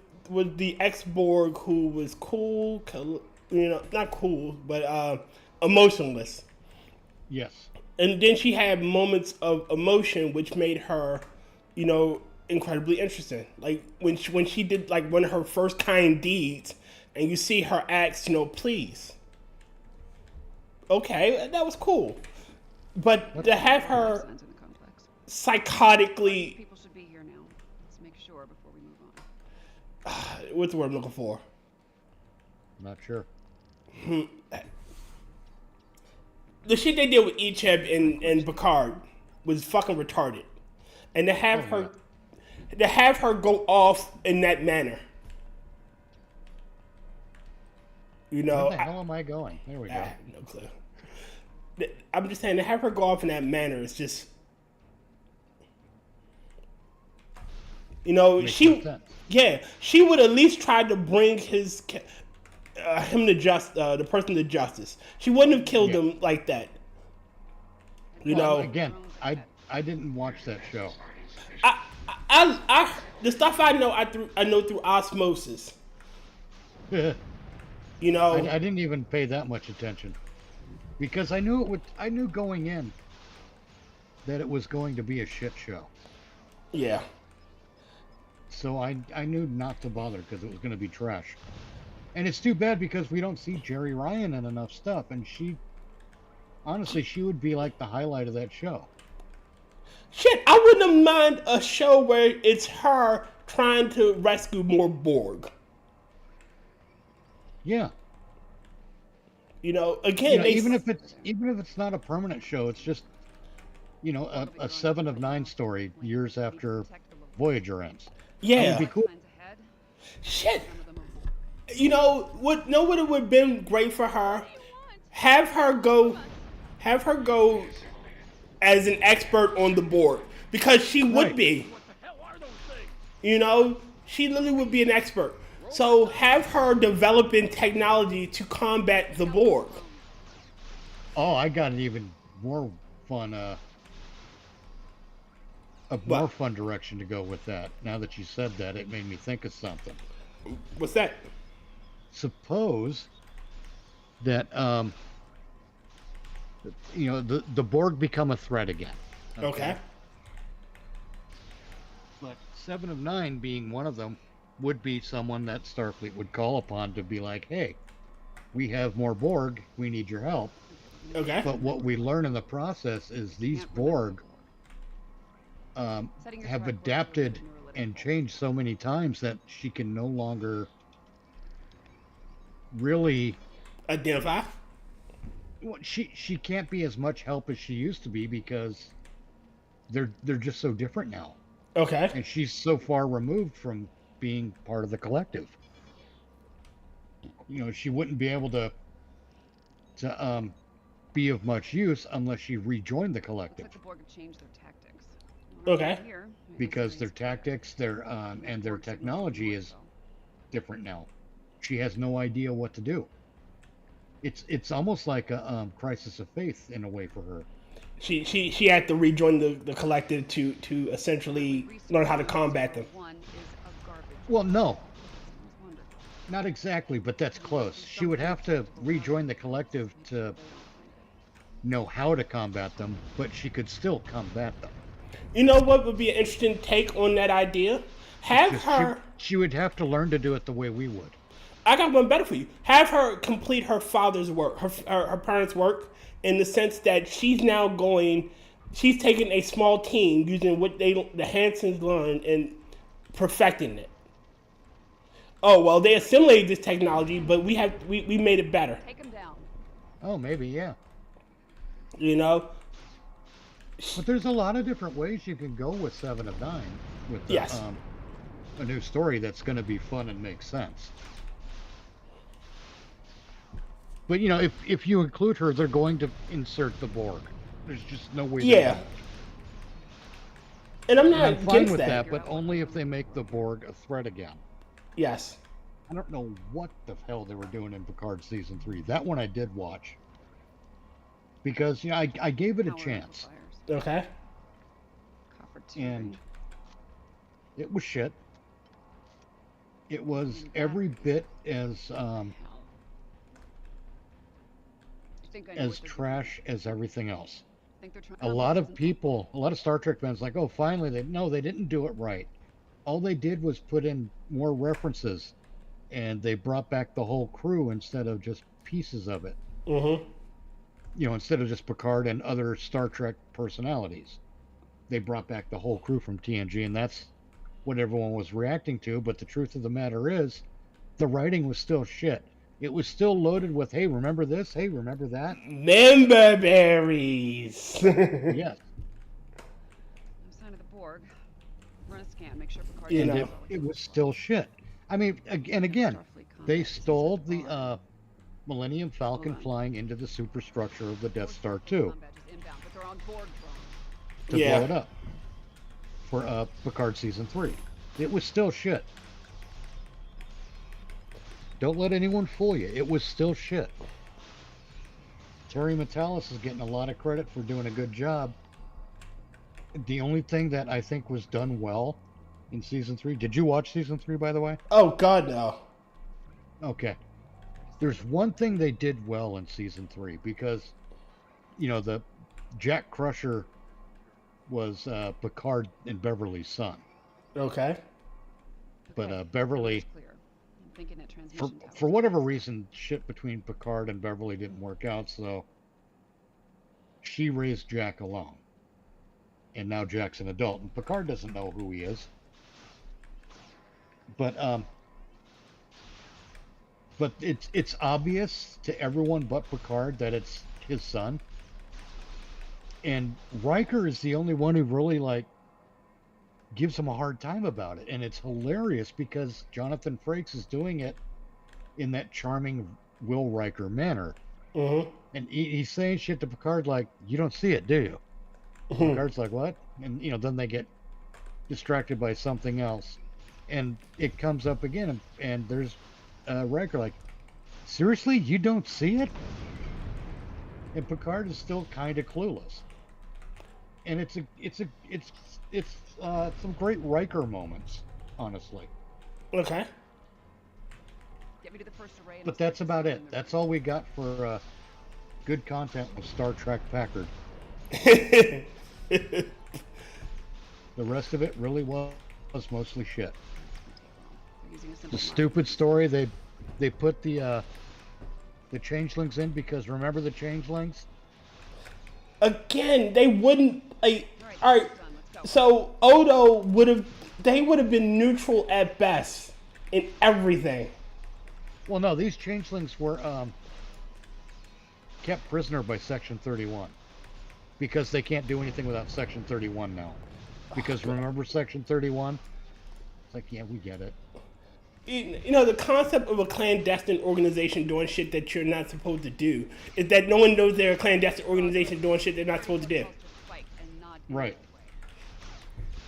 the ex-Borg who was cool, you know, not cool, but emotionless. Yes. And then she had moments of emotion, which made her, you know, incredibly interesting. Like when she did like one of her first kind deeds, and you see her ask, you know, please. Okay, that was cool, but to have her Signs in the complex. psychotically, People should be here now. Let's make sure before we move on. what's the word I'm looking for? Not sure. The shit they did with Icheb and Picard was fucking retarded, and to have her go off in that manner. You know, Where the hell am I going? There we I go. have no clue. I'm just saying to have her go off in that manner is just, you know, Makes she, no sense. yeah, she would at least try to bring him to the person to justice. She wouldn't have killed him like that. You Well, know, again, I didn't watch that show. I the stuff I know through osmosis. You know, I didn't even pay that much attention because I knew going in that it was going to be a shit show. yeah. So I knew not to bother because it was going to be trash. And it's too bad because we don't see Jerry Ryan in enough stuff, and honestly, she would be like the highlight of that show. Shit, I wouldn't have mind a show where it's her trying to rescue more Borg. Yeah. You know, again, even if it's not a permanent show, it's just a 7 of 9 story years after Voyager ends. yeah. That would be cool. Signs ahead. Shit. Some of them are You know what it would have been great for her? Have her go as an expert on the board. because she would Right. be. You know, she literally would be an expert. So have her developing technology to combat the Borg. Oh, I got an even more fun, a more What? fun direction to go with that. Now that you said that, it made me think of something. What's that? Suppose that, the Borg become a threat again. Okay. But 7 of 9 being one of them would be someone that Starfleet would call upon to be like, hey, we have more Borg, we need your help. Okay. But what we learn in the process is these Borg have adapted and changed so many times that she can no longer really. Identify. Well, she can't be as much help as she used to be because they're just so different now, Okay. and she's so far removed from being part of the collective. She wouldn't be able to be of much use unless she rejoined the collective. Looks like the Borg have changed their tactics. Okay. Here, Because their tactics, and their technology is different now. She has no idea what to do. It's almost like a crisis of faith in a way for her. She had to rejoin the collective to essentially learn how to combat them. One is a garbage. Well, no, Sounds wonderful. not exactly, but that's close. She would have to rejoin the collective to know how to combat them, but she could still combat them. You know what would be an interesting take on that idea? Have Just her. she would have to learn to do it the way we would. I got one better for you. Have her complete her father's work, her parents' work, in the sense that she's now going. She's taking a small team using what the Hansons learned and perfecting it. Oh well, they assimilated this technology, but we made it better. Take him down. Oh, maybe, yeah. You know. But there's a lot of different ways you can go with 7 of 9 with Yes. A new story that's going to be fun and make sense. But if you include her, they're going to insert the Borg. There's just no way. Yeah. And I'm not I'm fine against with that. that, but only if they make the Borg a threat again. Yes. I don't know what the hell they were doing in Picard season 3. That one I did watch because I gave it a Power chance, amplifiers. Okay. Copper tubing. and it was shit. It was every bit as Hell. I think I know as what they're trash as everything else. doing. Think they're trying- A lot of people, a lot of Star Trek fans, like, oh, finally, they didn't do it right. All they did was put in more references, and they brought back the whole crew instead of just pieces of it. Mm-hmm. Instead of just Picard and other Star Trek personalities, they brought back the whole crew from TNG, and that's what everyone was reacting to. But the truth of the matter is, the writing was still shit. It was still loaded with, hey, remember this? Hey, remember that? Member berries. Yes. No sign of the Borg. Run a scan. Make sure Picard. You And know. it was still shit. I mean, and again, they stole the Millennium Falcon Hold on. flying into the superstructure of the Death Star 2 Inbound, but they're on Borg drone. to Yeah. blow it up for Picard season 3. It was still shit. Don't let anyone fool you. It was still shit. Terry Metalis is getting a lot of credit for doing a good job. The only thing that I think was done well in season 3. Did you watch season 3, by the way? Oh God, no. Okay. There's one thing they did well in season 3 because, the Jack Crusher was Picard and Beverly's son. Okay. But Okay, Beverly, clear. I'm thinking that for transmission tower's for whatever close. reason, shit between Picard and Beverly didn't work out, so she raised Jack alone. And now Jack's an adult, and Picard doesn't know who he is. But it's obvious to everyone but Picard that it's his son. And Riker is the only one who really gives him a hard time about it, and it's hilarious because Jonathan Frakes is doing it in that charming Will Riker manner, Mm-hmm. and he's saying shit to Picard like, "You don't see it, do you?" Picard's like, what? And, then they get distracted by something else. And it comes up again, and there's Riker like, seriously, you don't see it? And Picard is still kind of clueless. And it's some great Riker moments, honestly. Okay. Get me to the first array. But that's about it. That's all we got for good content with Star Trek Packard. The rest of it really was mostly shit. The stupid story they put the changelings in because remember the changelings? Again, they wouldn't. All right, so Odo would have been neutral at best in everything. Well, no, these changelings were kept prisoner by Section 31 because they can't do anything without Section 31 now. Because remember Section 31? It's like, yeah, we get it. The concept of a clandestine organization doing shit that you're not supposed to do is that no one knows they're a clandestine organization doing shit they're not supposed to do. Right.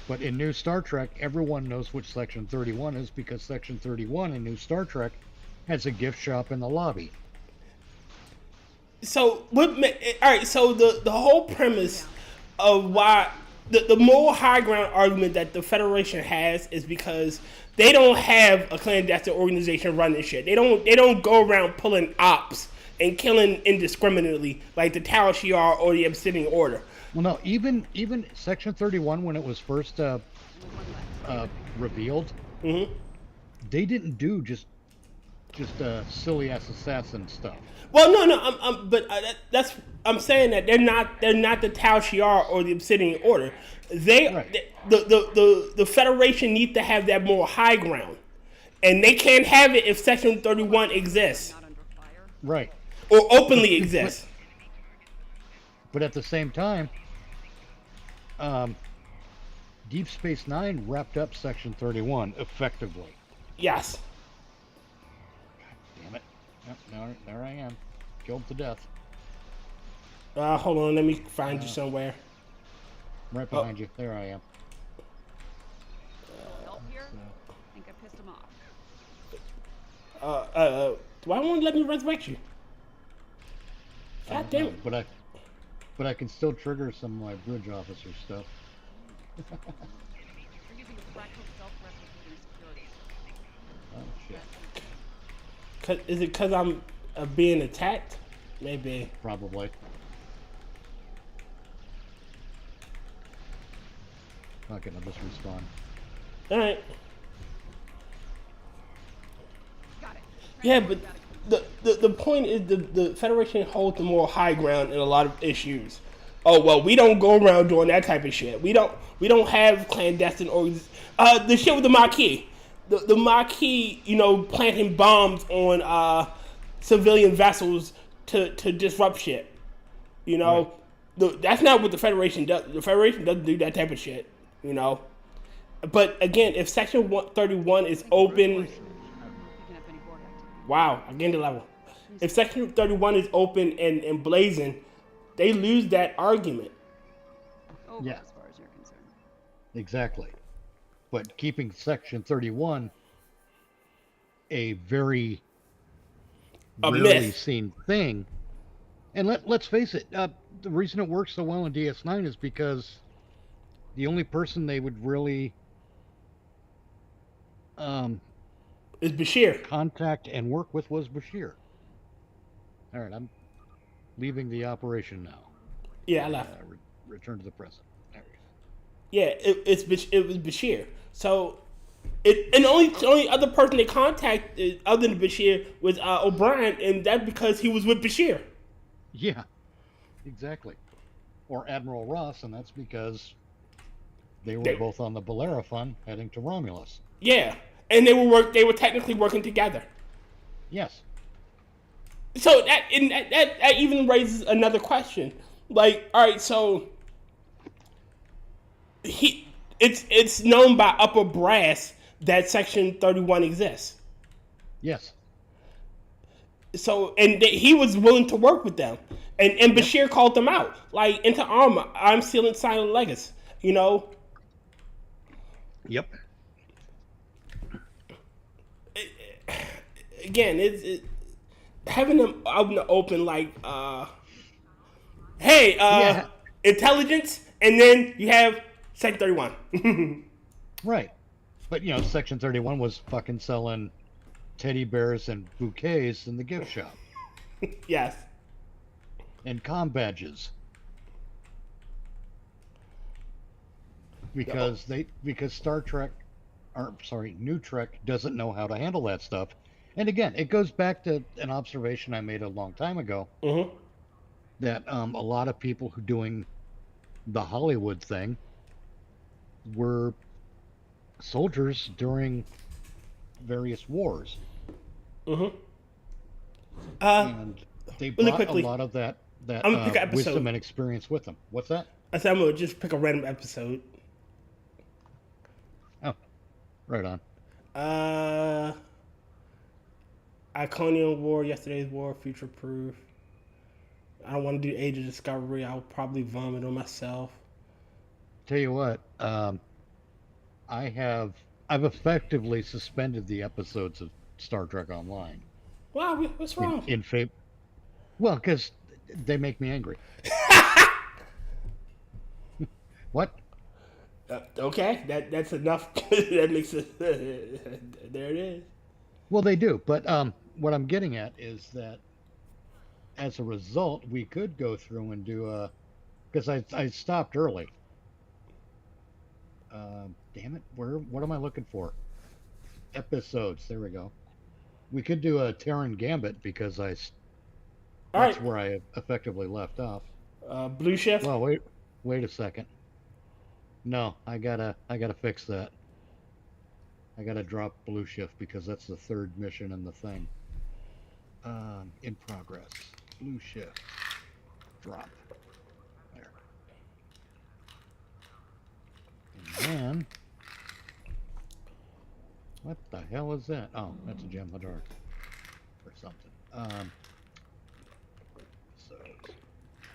But in New Star Trek, everyone knows which Section 31 is because Section 31 in New Star Trek has a gift shop in the lobby. So, alright, so the whole premise of why the moral high ground argument that the Federation has is because they don't have a clandestine organization running shit. They don't go around pulling ops and killing indiscriminately like the Tal Shiar or the Obsidian Order. Well, no, even Section 31 when it was first revealed, Mm-hmm. they didn't do just silly ass assassin stuff. Well, I'm saying that they're not the Tal Shiar or the Obsidian Order. The Federation needs to have that more high ground, and they can't have it if Section 31 exists, right, or openly exists. But at the same time, Deep Space Nine wrapped up Section 31 effectively. Yes. Damn it! Yep, there I am, killed to death. Hold on, let me find you somewhere. Right behind you. There I am. Help here? I think I pissed him off. Why won't let me resurrect you? God damn it. But I can still trigger some of my bridge officer stuff. We're using a fractal self-replicating security. Oh shit. Is it because I'm being attacked? Maybe. Probably. Okay, I'll just respawn. Alright. Got it. Yeah, but the point is the Federation holds the more high ground in a lot of issues. Oh well, we don't go around doing that type of shit. We don't have clandestine organizations. The shit with the Maquis. The Maquis, planting bombs on civilian vessels to disrupt shit. Right. That's not what the Federation does. The Federation doesn't do that type of shit. But again, if Section 31 is open, wow, I gained a level. If Section 31 is open and blazing, they lose that argument. Over Yeah. as far as you're concerned. Exactly. But keeping Section 31 a very rarely myth. seen thing, and let's face it, the reason it works so well in DS9 is because the only person they would really It's Bashir. contact and work with was Bashir. All right, I'm leaving the operation now. Yeah, I left. Return to the present. There we go. Yeah, it was Bashir. So, the only other person they contacted other than Bashir was O'Brien, and that's because he was with Bashir. Yeah, exactly. Or Admiral Ross, and that's because they were both on the Bellerophon heading to Romulus. Yeah, and they were technically working together. Yes. So that even raises another question. Like, all right, so it's known by upper brass that Section 31 exists. Yes. So, and he was willing to work with them. And Bashir called them out. Like, into armor, I'm sealing Silent Legacy. You know? Yep. Again, having them out in the open, like, hey, Yeah. intelligence, and then you have Sector 31. Right. But, you know, Section 31 was fucking selling teddy bears and bouquets in the gift shop. Yes. And comm badges. Because Star Trek, or sorry, New Trek doesn't know how to handle that stuff. And again, it goes back to an observation I made a long time ago. Mm-hmm. That a lot of people who doing the Hollywood thing were soldiers during various wars. Mm-hmm. And they really brought quickly, a lot of that I'm gonna pick an episode. wisdom and experience with them. What's that? I said I'm gonna just pick a random episode. Oh, right on. Iconium War, Yesterday's War, Future Proof. I don't want to do Age of Discovery. I'll probably vomit on myself. Tell you what, I've effectively suspended the episodes of Star Trek Online. Wow, what's wrong? In favor, well, because they make me angry. What? Okay, that's enough. That makes it. There it is. Well, they do, but what I'm getting at is that as a result, we could go through and do a, because I stopped early. Damn it, what am I looking for? Episodes, there we go. We could do a Terran Gambit because that's right. where I effectively left off. Blue Shift. Well, wait a second. No, I gotta fix that. I gotta drop Blue Shift because that's the third mission in the thing. In progress. Blue Shift. Drop. There. And then, what the hell is that? Oh, that's a Gem Hadar. Or something. So,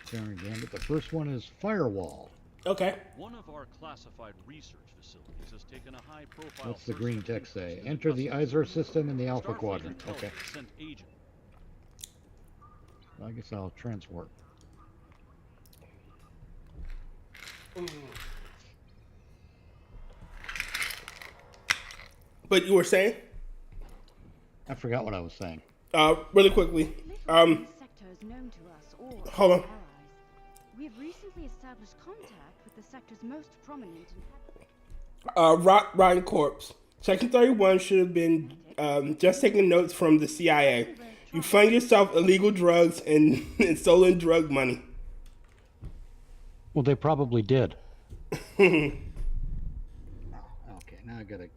Terran Gambit. The first one is Firewall. Okay. One of our classified research facilities has taken a high-profile. What's the green text say? Enter the ISR system in the Alpha Quadrant. Okay. Sent agent. Well, I guess I'll transport. But you were saying? I forgot what I was saying. Really quickly. Sector is known to us or Hold on. allies. We have recently established contact with the sector's most prominent inhabitants. Rotncorpse. Section 31 should have been just taking notes from the CIA. You fund yourself illegal drugs and stolen drug money. Well, they probably did. Okay, now I gotta.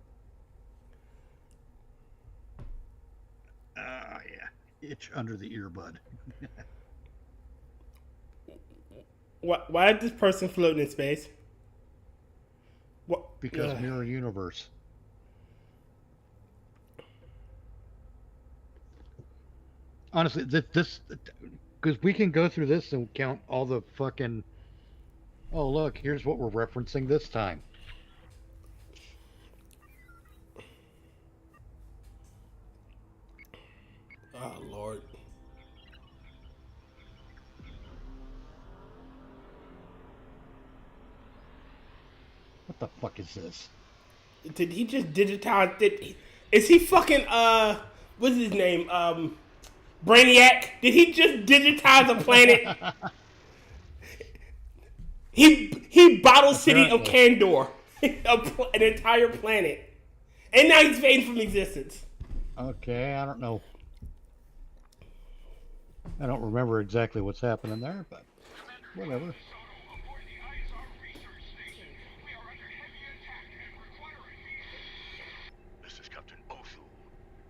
Yeah, itch under the earbud. Why did this person float in space? What? Because mirror universe. Honestly, this because we can go through this and count all the fucking. Oh look, here's what we're referencing this time. Oh Lord. What the fuck is this? Did he just digitize? Is he fucking what's his name? Brainiac? Did he just digitize a planet? he bottled City of Kandor, an entire planet, and now he's fading from existence. Okay, I don't know. I don't remember exactly what's happening there, but whatever. This is Captain Othu,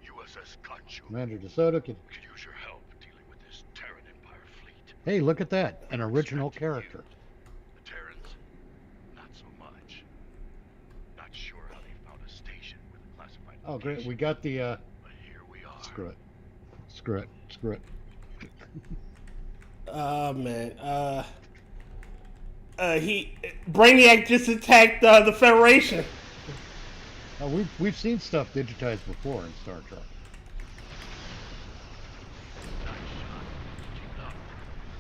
USS Kanchu. Commander DeSoto could Use your help dealing with this Terran Empire fleet. Hey, look at that. An original character. The Terrans, not so much. Not sure how they found a station with a classified Oh, great. location, We got the, but here we are. Screw it. Screw it. Screw it. Oh man. Brainiac just attacked the Federation. We've seen stuff digitized before in Star Trek.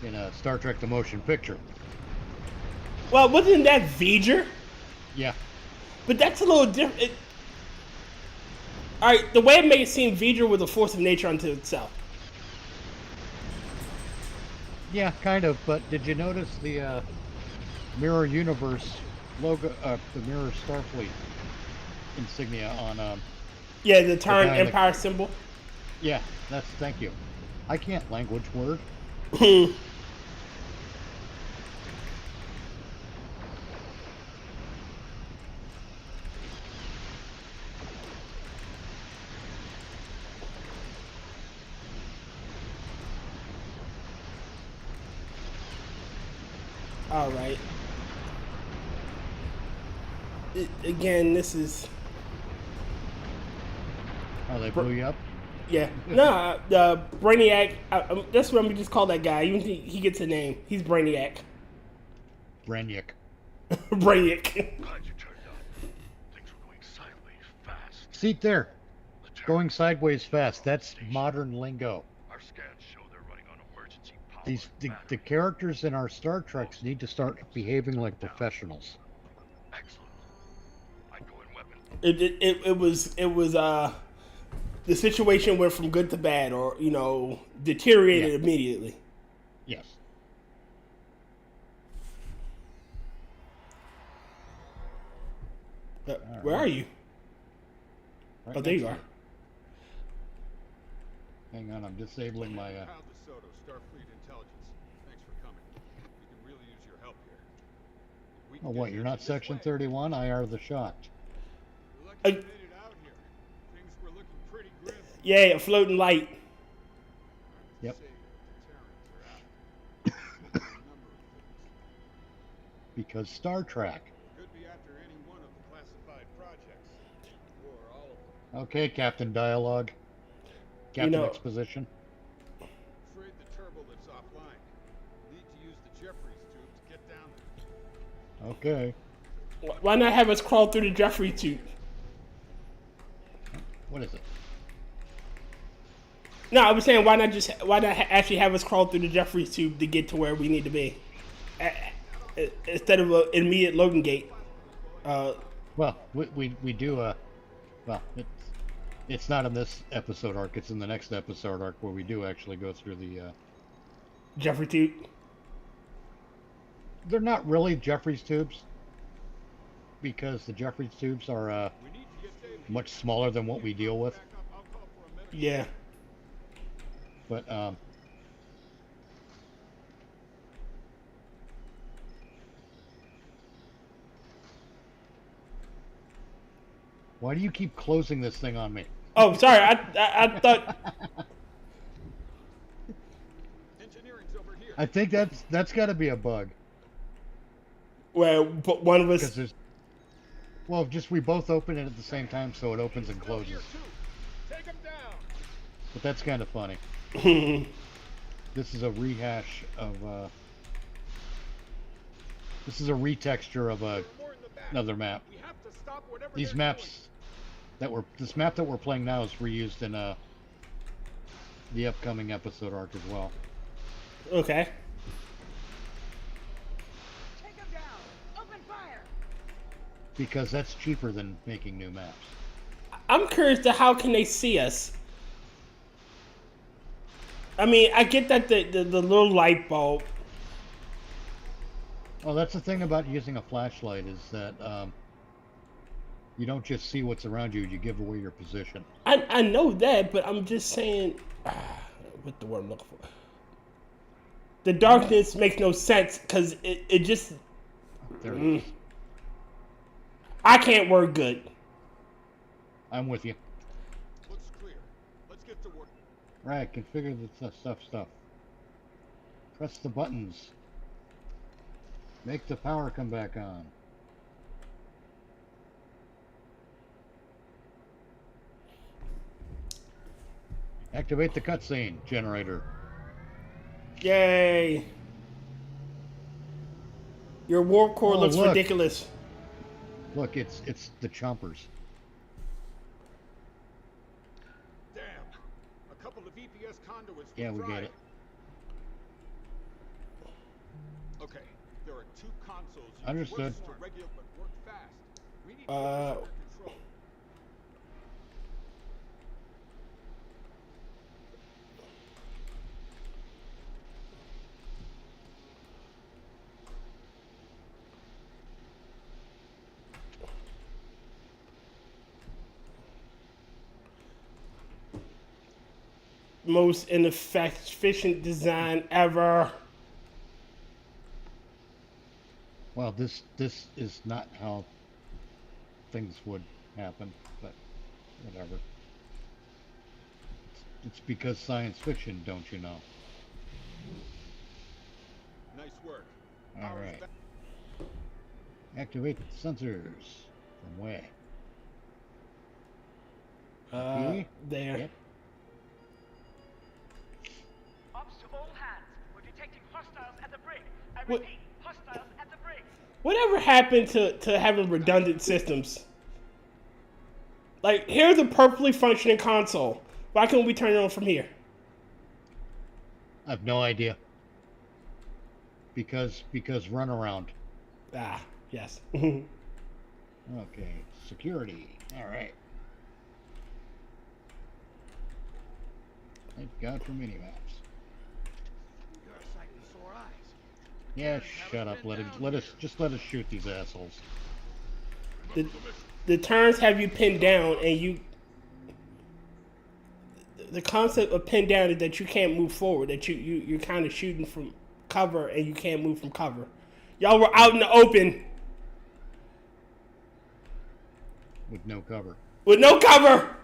In Star Trek: The Motion Picture. Well, wasn't that V'ger? Yeah. But that's a little different. All right, the way it made it seem, V'ger was a force of nature unto itself. Yeah, kind of. But did you notice the Mirror Universe logo, the Mirror Starfleet insignia on? Yeah, the Terran guy Empire symbol. Yeah, thank you. I can't language word. All right. Again, this is. Oh, they blew you up? Yeah. Nah, Brainiac. That's what we just call that guy. Even he gets a name. He's Brainiac. Brainiac. Brainiac. Glad you turned up. Things were going sideways fast. See there. The turret Going sideways fast. That's modern lingo. Our scans show they're running on emergency power. The characters in our Star Treks need to start behaving like professionals. Excellent. I go in weapon. It was the situation went from good to bad, or deteriorated immediately. Yes. Where are you? Right Oh, there you next are. to Hang on, I'm disabling my. Kyle DeSoto, Starfleet Intelligence. Thanks for coming. We can really use your help here. If we can Oh, get what? you You're not this Section way- 31? I are the shot. We're lucky you made it out here. Things were looking pretty grim. Yeah, a floating light. Yep. Say that the Terrans are after a number of things. Because Star Trek. Could be after any one of the classified projects, or all of them. Okay, Captain Dialogue. Captain know- Exposition. Afraid the turbo that's offline. Need to use the Jeffries tube to get down there. Okay. Why not have us crawl through the Jeffrey tube? What is it? No, I was saying why not actually have us crawl through the Jeffrey tube to get to where we need to be, instead of an immediate loading gate. Well, we do. Well, it's not in this episode arc. It's in the next episode arc where we do actually go through the. Jeffrey tube. They're not really Jeffries tubes, because the Jeffries tubes are We need to get Dave much smaller than what we deal with. back up. I'll call for a medic. Yeah. But why do you keep closing this thing on me? Oh, sorry. I thought. Engineering's over here. I think that's got to be a bug. Well, but one of Because us. there's. Well, just we both open it at the same time, so it opens and Still here closes. too. Take him down. But that's kind of funny. This is a rehash of. This is a retexture of More in the back. another map. We have to stop whatever These they're maps this map that we're playing now is reused in the upcoming episode arc as well. Okay. Take him down! Open fire! Because that's cheaper than making new maps. I'm curious to how can they see us? I mean, I get that the little light bulb. Well, that's the thing about using a flashlight is that you don't just see what's around you, you give away your position. I know that, but I'm just saying. What the word I'm looking for? The darkness makes no sense because it just. There it is. I can't work good. I'm with you. Looks clear. Let's get to work. Right, configure the stuff. Press the buttons. Make the power come back on. Activate the cutscene generator. Yay! Your warp core Oh, looks look. ridiculous. Look, it's the chompers. Damn. A couple of EPS conduits. Yeah, we were get fried. it. Okay, there are 2 consoles. You Understood. Can work to regular, but work fast. We need to get this under control. Most inefficient design ever. Well, this is not how things would happen, but whatever. It's because science fiction, don't you know? Nice work. All Power's right. back. Activate the sensors. From where? Okay. There. Yep. Ops to all hands. We're detecting hostiles at the brig. I What- repeat, hostiles at the brig. Whatever happened to having redundant systems? Like, here's a perfectly functioning console. Why can't we turn it on from here? I have no idea. Because runaround. Ah, yes. Okay, security. All right. Thank God for mini maps. You're a sight with sore eyes. Yeah, shut up. Let us shoot these assholes. The turns have you pinned down, and you. The concept of pinned down is that you can't move forward. That you're kind of shooting from cover, and you can't move from cover. Y'all were out in the open With no cover. with no cover.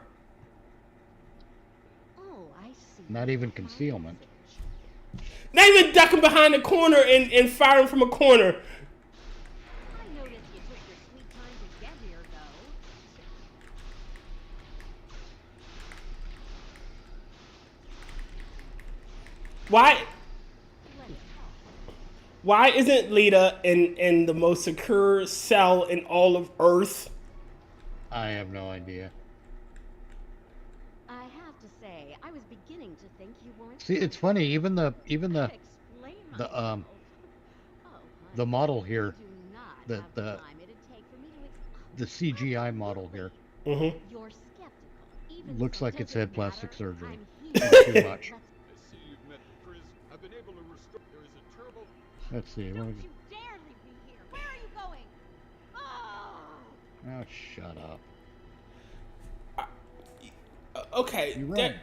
Oh, I see. Not even concealment. Not even ducking behind the corner and firing from a corner. I noticed you took your sweet time to get here, though. Why? Let's talk. Why isn't Lita in the most secure cell in all of Earth? I have no idea. I have to say, I was beginning to think you weren't. See, it's funny. Even the Explain the myself. um Oh, the honey, model I here, do not the- have the- time it'd take for me to the CGI model here Mm-hmm. You're skeptical. Even looks so, like it's does it had plastic matter? surgery. I'm It's here. too much. I see you've met the Priz. I've been able to restore. There is a turbo. Let's see. Don't What you dare leave me here. Where are you going? Oh! Oh, shut up. Okay. You're right.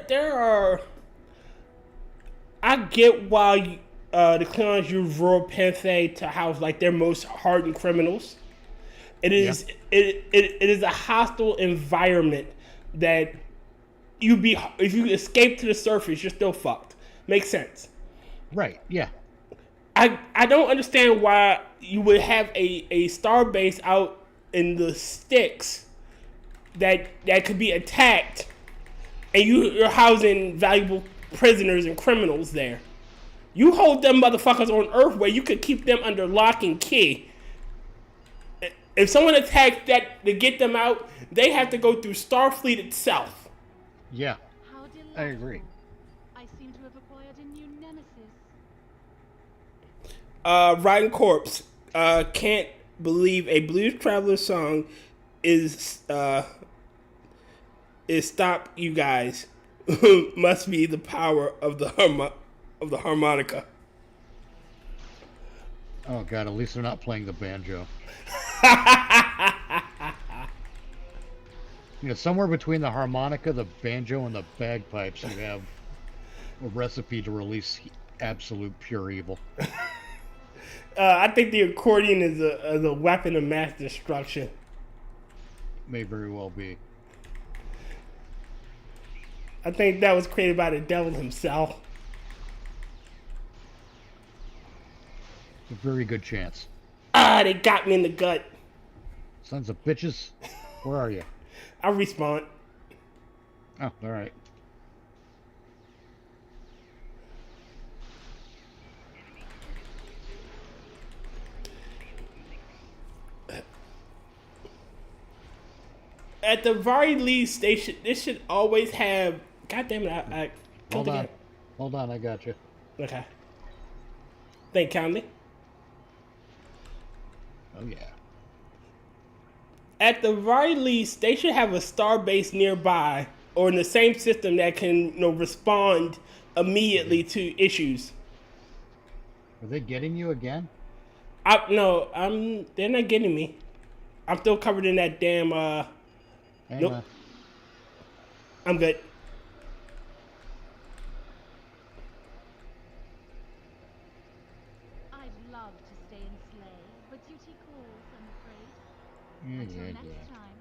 There are. I get why the Klingons use Royal Panthay to house like their most hardened criminals. It is it is a hostile environment that if you escape to the surface, you're still fucked. Makes sense. Right. Yeah. I don't understand why you would have a star base out in the sticks that could be attacked, and you're housing valuable prisoners and criminals there. You hold them motherfuckers on Earth where you could keep them under lock and key. If someone attacks that to get them out, they have to go through Starfleet itself. Yeah. How delightful. I agree. I seem to have acquired a new nemesis. Rotncorpse, can't believe a Blues Traveler song is "Stop You Guys." Must be the power of the harmonica. Oh God. At least they're not playing the banjo. You know, somewhere between the harmonica, the banjo, and the bagpipes, you have a recipe to release absolute pure evil. I think the accordion is a weapon of mass destruction. May very well be. I think that was created by the devil himself. A very good chance. Ah, they got me in the gut. Sons of bitches. Where are you? I'll respawn. Oh, all right. At the very least, this should always have. God damn it! I Hold on, I got you. Okay. Thank kindly. Oh yeah. At the very least, they should have a star base nearby or in the same system that can, respond immediately to issues. Are they getting you again? No, they're not getting me. I'm still covered in that damn, Hang nope. on. I'm good. I'd love to stay and slay, but duty calls, I'm afraid. Yeah, Until yeah, next yeah. time.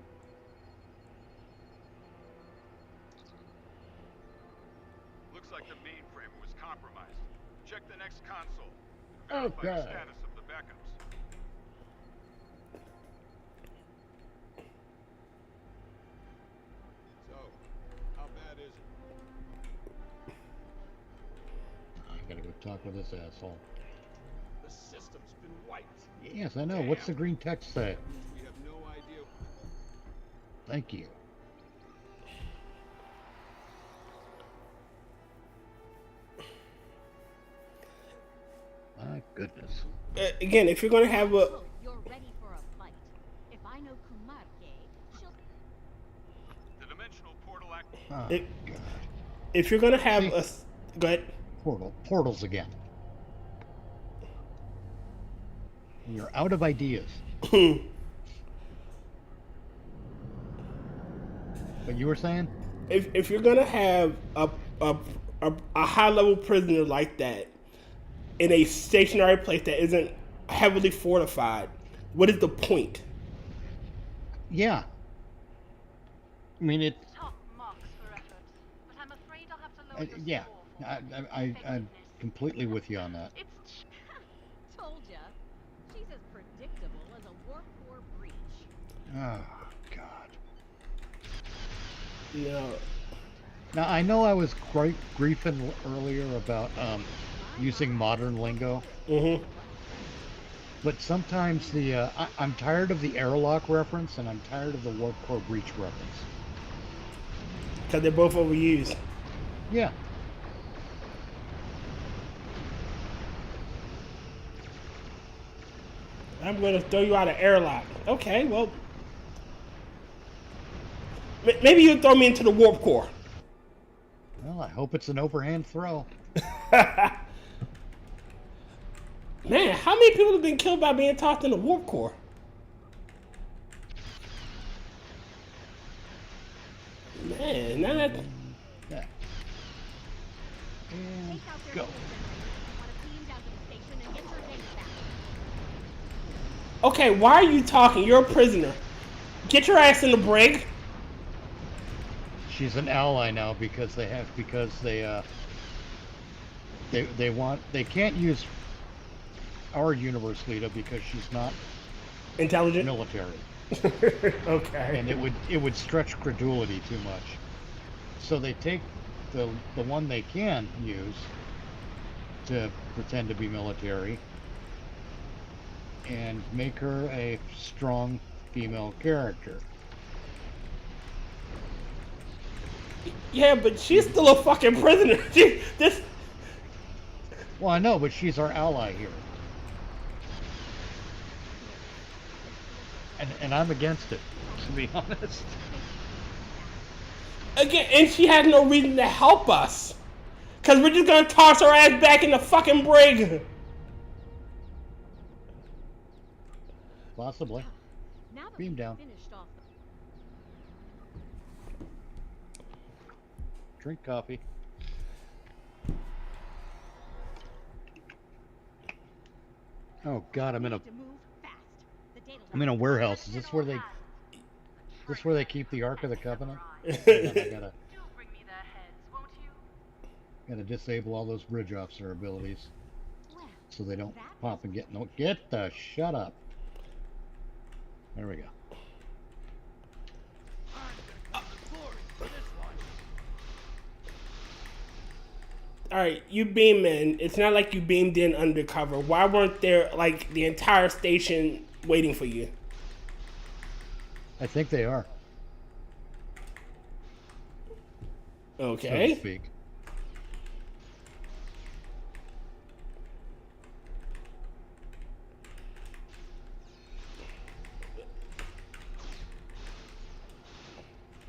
Looks like the mainframe was compromised. Check the next console. Oh, Verify the God. status of the backups. So, how bad is it? I gotta go talk with this asshole. The system's been wiped. Yes, I know. What's the green text say? We have no idea. Thank you. My goodness. Again, if you're gonna have a, Oh, you're ready for a fight. If I know Kumarke, she'll... The dimensional portal act. Oh, It- God. if you're gonna have See? go ahead. Portals again. You're out of ideas. But you were saying? If you're gonna have a high level prisoner like that in a stationary place that isn't heavily fortified, what is the point? Yeah. I mean, it. Top marks for effort, but I'm afraid I'll have to lower your Yeah. score for I'm effectiveness. completely with you on that. It's Told ya. She's as predictable as a warp core breach. Oh, God. No. Now, I know I was griefing earlier about using modern lingo, Mm-hmm. but sometimes I'm tired of the airlock reference and I'm tired of the warp core breach reference. Because they're both overused. Yeah. I'm gonna throw you out of airlock. Okay, well, maybe you'll throw me into the warp core. Well, I hope it's an overhand throw. Man, how many people have been killed by being tossed in the warp core? Man, now that Yeah. And Take out their go. fuel generators. Want to beam down to the station and get your things back. okay, why are you talking? You're a prisoner. Get your ass in the brig. She's an ally now because they can't use our universe leader because she's not Intelligent. military, Okay. and it would stretch credulity too much. So they take the one they can use to pretend to be military and make her a strong female character. Yeah, but she's still a fucking prisoner. This. Well, I know, but she's our ally here. And I'm against it, to be honest. Again, and she has no reason to help us. Because we're just going to toss her ass back in the fucking brig. Possibly. Now that Beam we've down. finished off Drink coffee. Oh God, I'm in a to move fast. The data I'm in a warehouse. Is this where they keep the Ark of the Covenant? Hang on, I do bring me their heads, won't you? gotta disable all those bridge officer abilities Well, so they don't that pop and get no. Get the shut up. There we go. Alright, you beam in. It's not like you beamed in undercover. Why weren't there, like, the entire station waiting for you? I think they are. Okay. So to speak.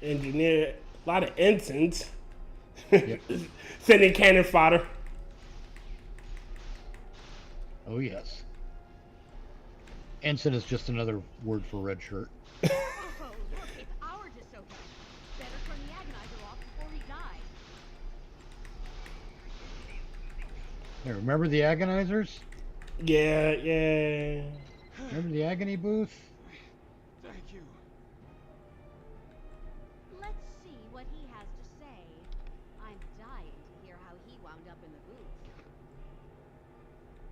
Engineer a lot of ensigns. Yep. Sending cannon fodder. Oh yes. Ensign is just another word for red shirt. Oh, look, it's our DeSoto. Better turn the agonizer off before he dies. Hey, remember the agonizers? Yeah. Remember the agony booth? Thank you. Let's see what he has to say. I'm dying to hear how he wound up in the booth.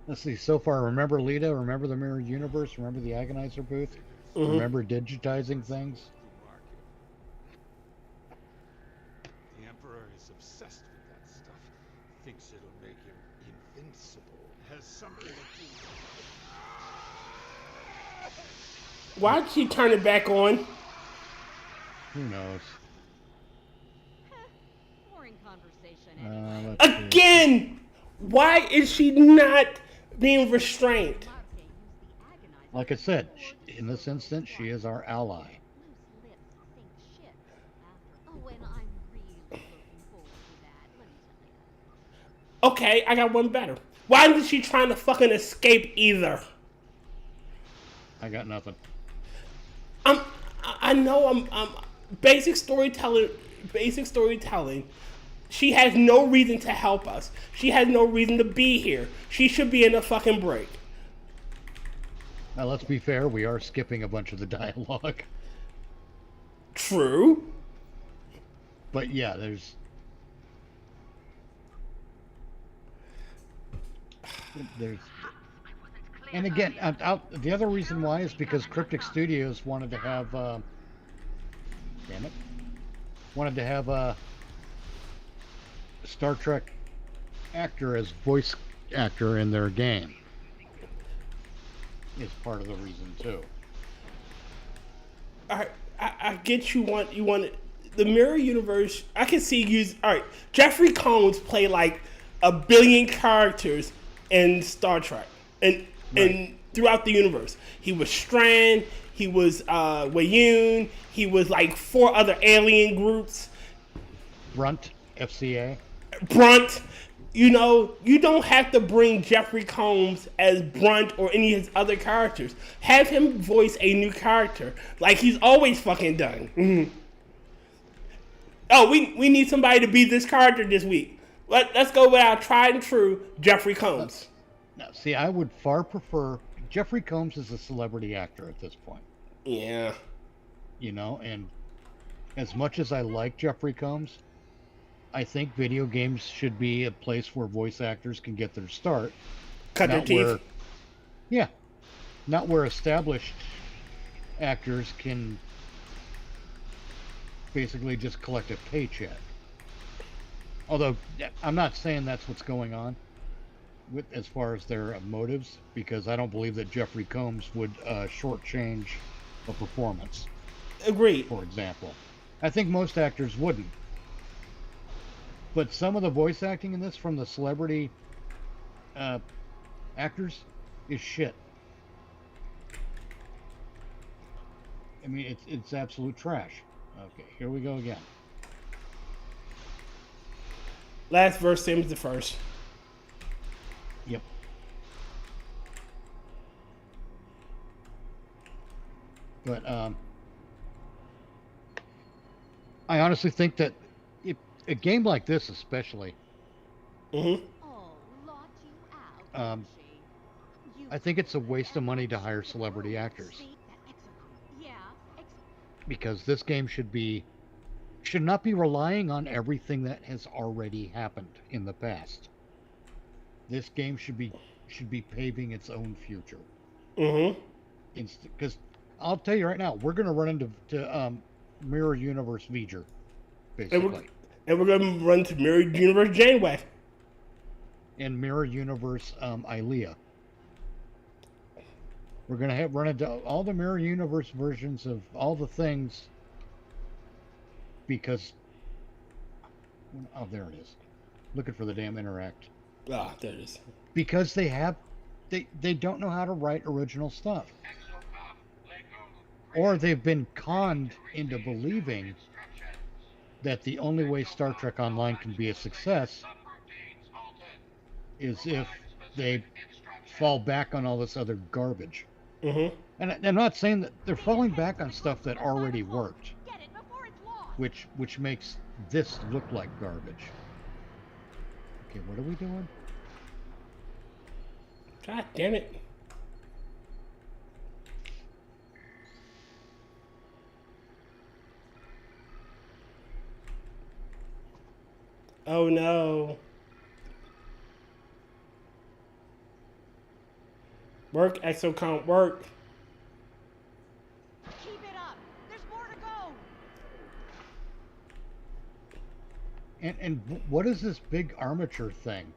Let's see, so far, remember Lita? Remember the Mirrored Universe? Remember the agonizer booth? Mhm. Remember digitizing things? The Emperor is obsessed with that stuff. Thinks it'll make him invincible. Has something to do. Why'd she turn it back on? Who knows? Boring conversation anyway. Let's see. Again! Why is she not being restrained? Marte used the agonizer. Like I said, in this instance, she is our ally. Loose lips think shit. After. Oh, and I'm really looking forward to that. Let me tell you. Okay, I got one better. Why is she trying to fucking escape either? I got nothing. I know I'm basic storytelling. She has no reason to help us. She has no reason to be here. She should be in a fucking break. Now, let's be fair, we are skipping a bunch of the dialogue. True. But yeah, there's... And again, the other reason why is because Cryptic Studios wanted to have... damn it. Wanted to have a Star Trek actor as voice actor in their game. Is part of the reason too. I get you want the mirror universe. I can see you. All right, Jeffrey Combs played like a billion characters in Star Trek and throughout the universe. He was Strand. He was Wayun. He was like 4 other alien groups. Brunt, FCA. Brunt. You know, you don't have to bring Jeffrey Combs as Brunt or any of his other characters. Have him voice a new character, like he's always fucking done. Mm-hmm. Oh, we need somebody to be this character this week. Let's go with our tried and true Jeffrey Combs. Now, see, I would far prefer... Jeffrey Combs is a celebrity actor at this point. Yeah. You know, and as much as I like Jeffrey Combs, I think video games should be a place where voice actors can get their start. Cut their teeth. Yeah. Not where established actors can basically just collect a paycheck. Although, I'm not saying that's what's going on with as far as their motives, because I don't believe that Jeffrey Combs would shortchange a performance. Agreed. For example. I think most actors wouldn't. But some of the voice acting in this from the celebrity actors is shit. I mean, it's absolute trash. Okay, here we go again. Last verse, same as the first. Yep. But I honestly think that a game like this, especially, Mm-hmm. Oh, lot you out. I think it's a waste of money to hire celebrity actors. Yeah. Because this game should not be relying on everything that has already happened in the past. This game should be paving its own future. Mm-hmm. Because I'll tell you right now, we're going to run into Mirror Universe V'ger, basically. And we're going to run to Mirror Universe Janeway. And Mirror Universe Ilea. We're going to run into all the Mirror Universe versions of all the things, because Oh, there it is. Looking for the damn interact. Ah, there it is. Because they don't know how to write original stuff. Or they've been conned into believing that the only way Star Trek Online can be a success is if they fall back on all this other garbage. Mm-hmm. And I'm not saying that they're falling back on stuff that already worked, which makes this look like garbage. Okay, what are we doing? God damn it. Oh no. Work, exocount, work. Keep it up. There's more to go. And what is this big armature thing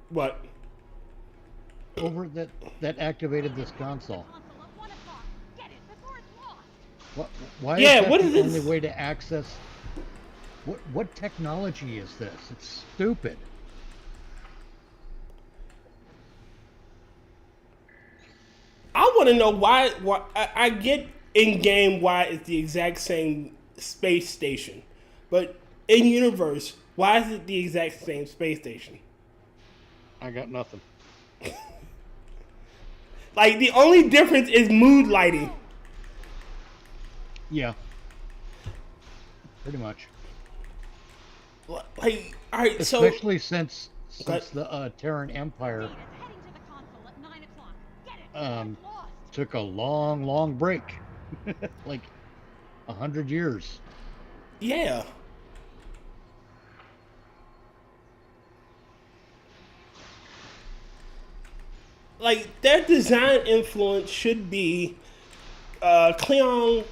What? over that activated this console? Get it before it's lost. What? Why Yeah, is that what the is this? only way to access? What technology is this? It's stupid. I want to know why I get in game why it's the exact same space station, but in universe, why is it the exact same space station? I got nothing. Like the only difference is mood lighting. Yeah. Pretty much. Like, all right, Especially since Okay. the Terran Empire It's heading to the console at 9 o'clock. Get it before um, it's lost. took a long break, like 100 years. yeah. Like their design influence should be Klingon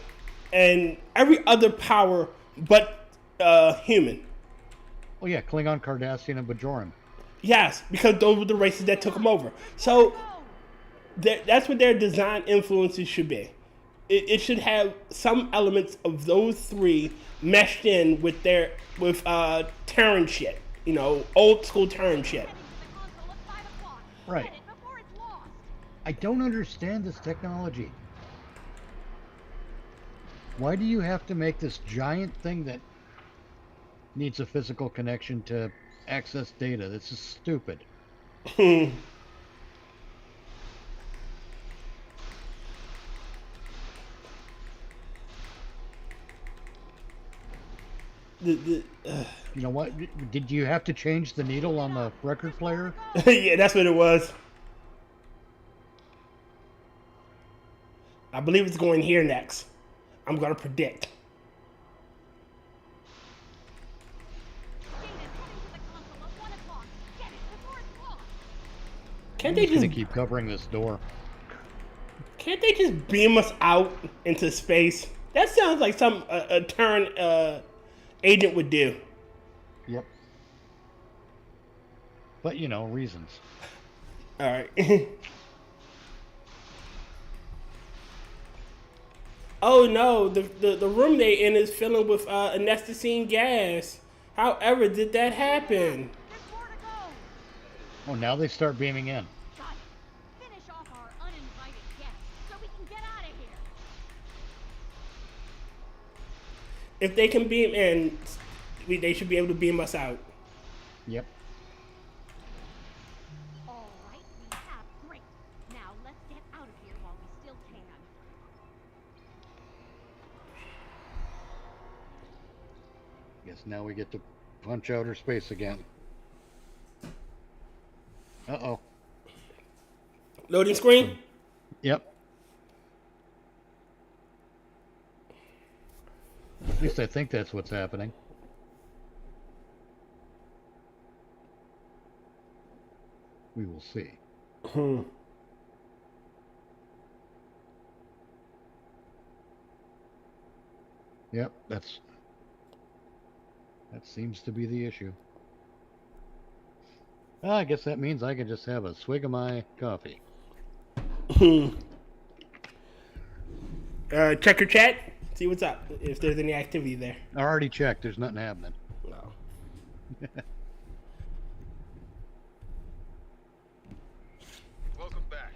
and every other power but human. Oh yeah, Klingon, Cardassian, and Bajoran. Yes, because those were the races that took them over. So that's what their design influences should be. It should have some elements of those three meshed in with Terran shit. You know, old school Terran shit. Heading to the console at 5 o'clock. Right. Get it before it's lost. I don't understand this technology. Why do you have to make this giant thing that needs a physical connection to access data? This is stupid. You know what? Did you have to change the needle on the record player? Yeah, that's what it was. I believe it's going here next. I'm gonna predict. Data's heading to the console at 1 o'clock. Get it before it's lost. Can't I'm they just gonna just keep covering this door. can't they just beam us out into space? That sounds like some a Terran agent would do. Yep. But you know, reasons. All right. Oh no, the room they in is filling with anesthetine gas. However, did that happen? There's more to go. Oh, now they start beaming in. Got it. Finish off our uninvited guests so we can get out of here. If they can beam in, they should be able to beam us out. Yep. All right, we have. Great. Now let's get out of here while we still can. Guess now we get to punch outer space again. Uh-oh. Loading screen. Yep. At least I think that's what's happening. We will see. Yep, that seems to be the issue. Well, I guess that means I can just have a swig of my coffee. Check your chat. See what's up. If there's any activity there. I already checked. There's nothing happening. Welcome back.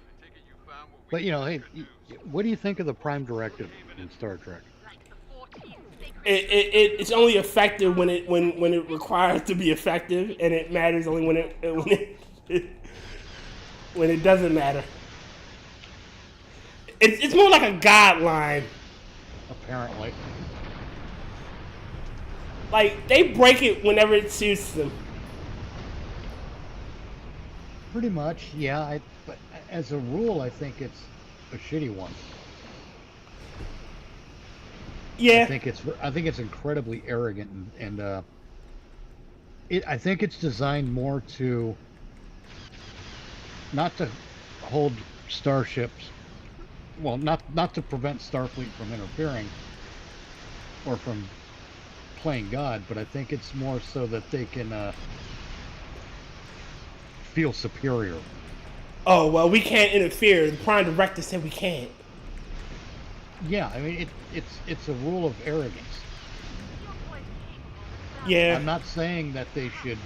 I take it you found what we But hey, could use. what do you think of the Prime Directive in Star Trek? It's only effective when it requires to be effective, and it matters only when it doesn't matter. It's more like a guideline. Apparently. Like, they break it whenever it suits them. Pretty much, yeah. But as a rule, I think it's a shitty one. Yeah. I think it's incredibly arrogant, and I think it's designed more to not to hold starships. Well, not to prevent Starfleet from interfering or from playing God, but I think it's more so that they can feel superior. Oh, well, we can't interfere. The Prime Director said we can't. Yeah, I mean it's a rule of arrogance. Yeah. I'm not saying that they should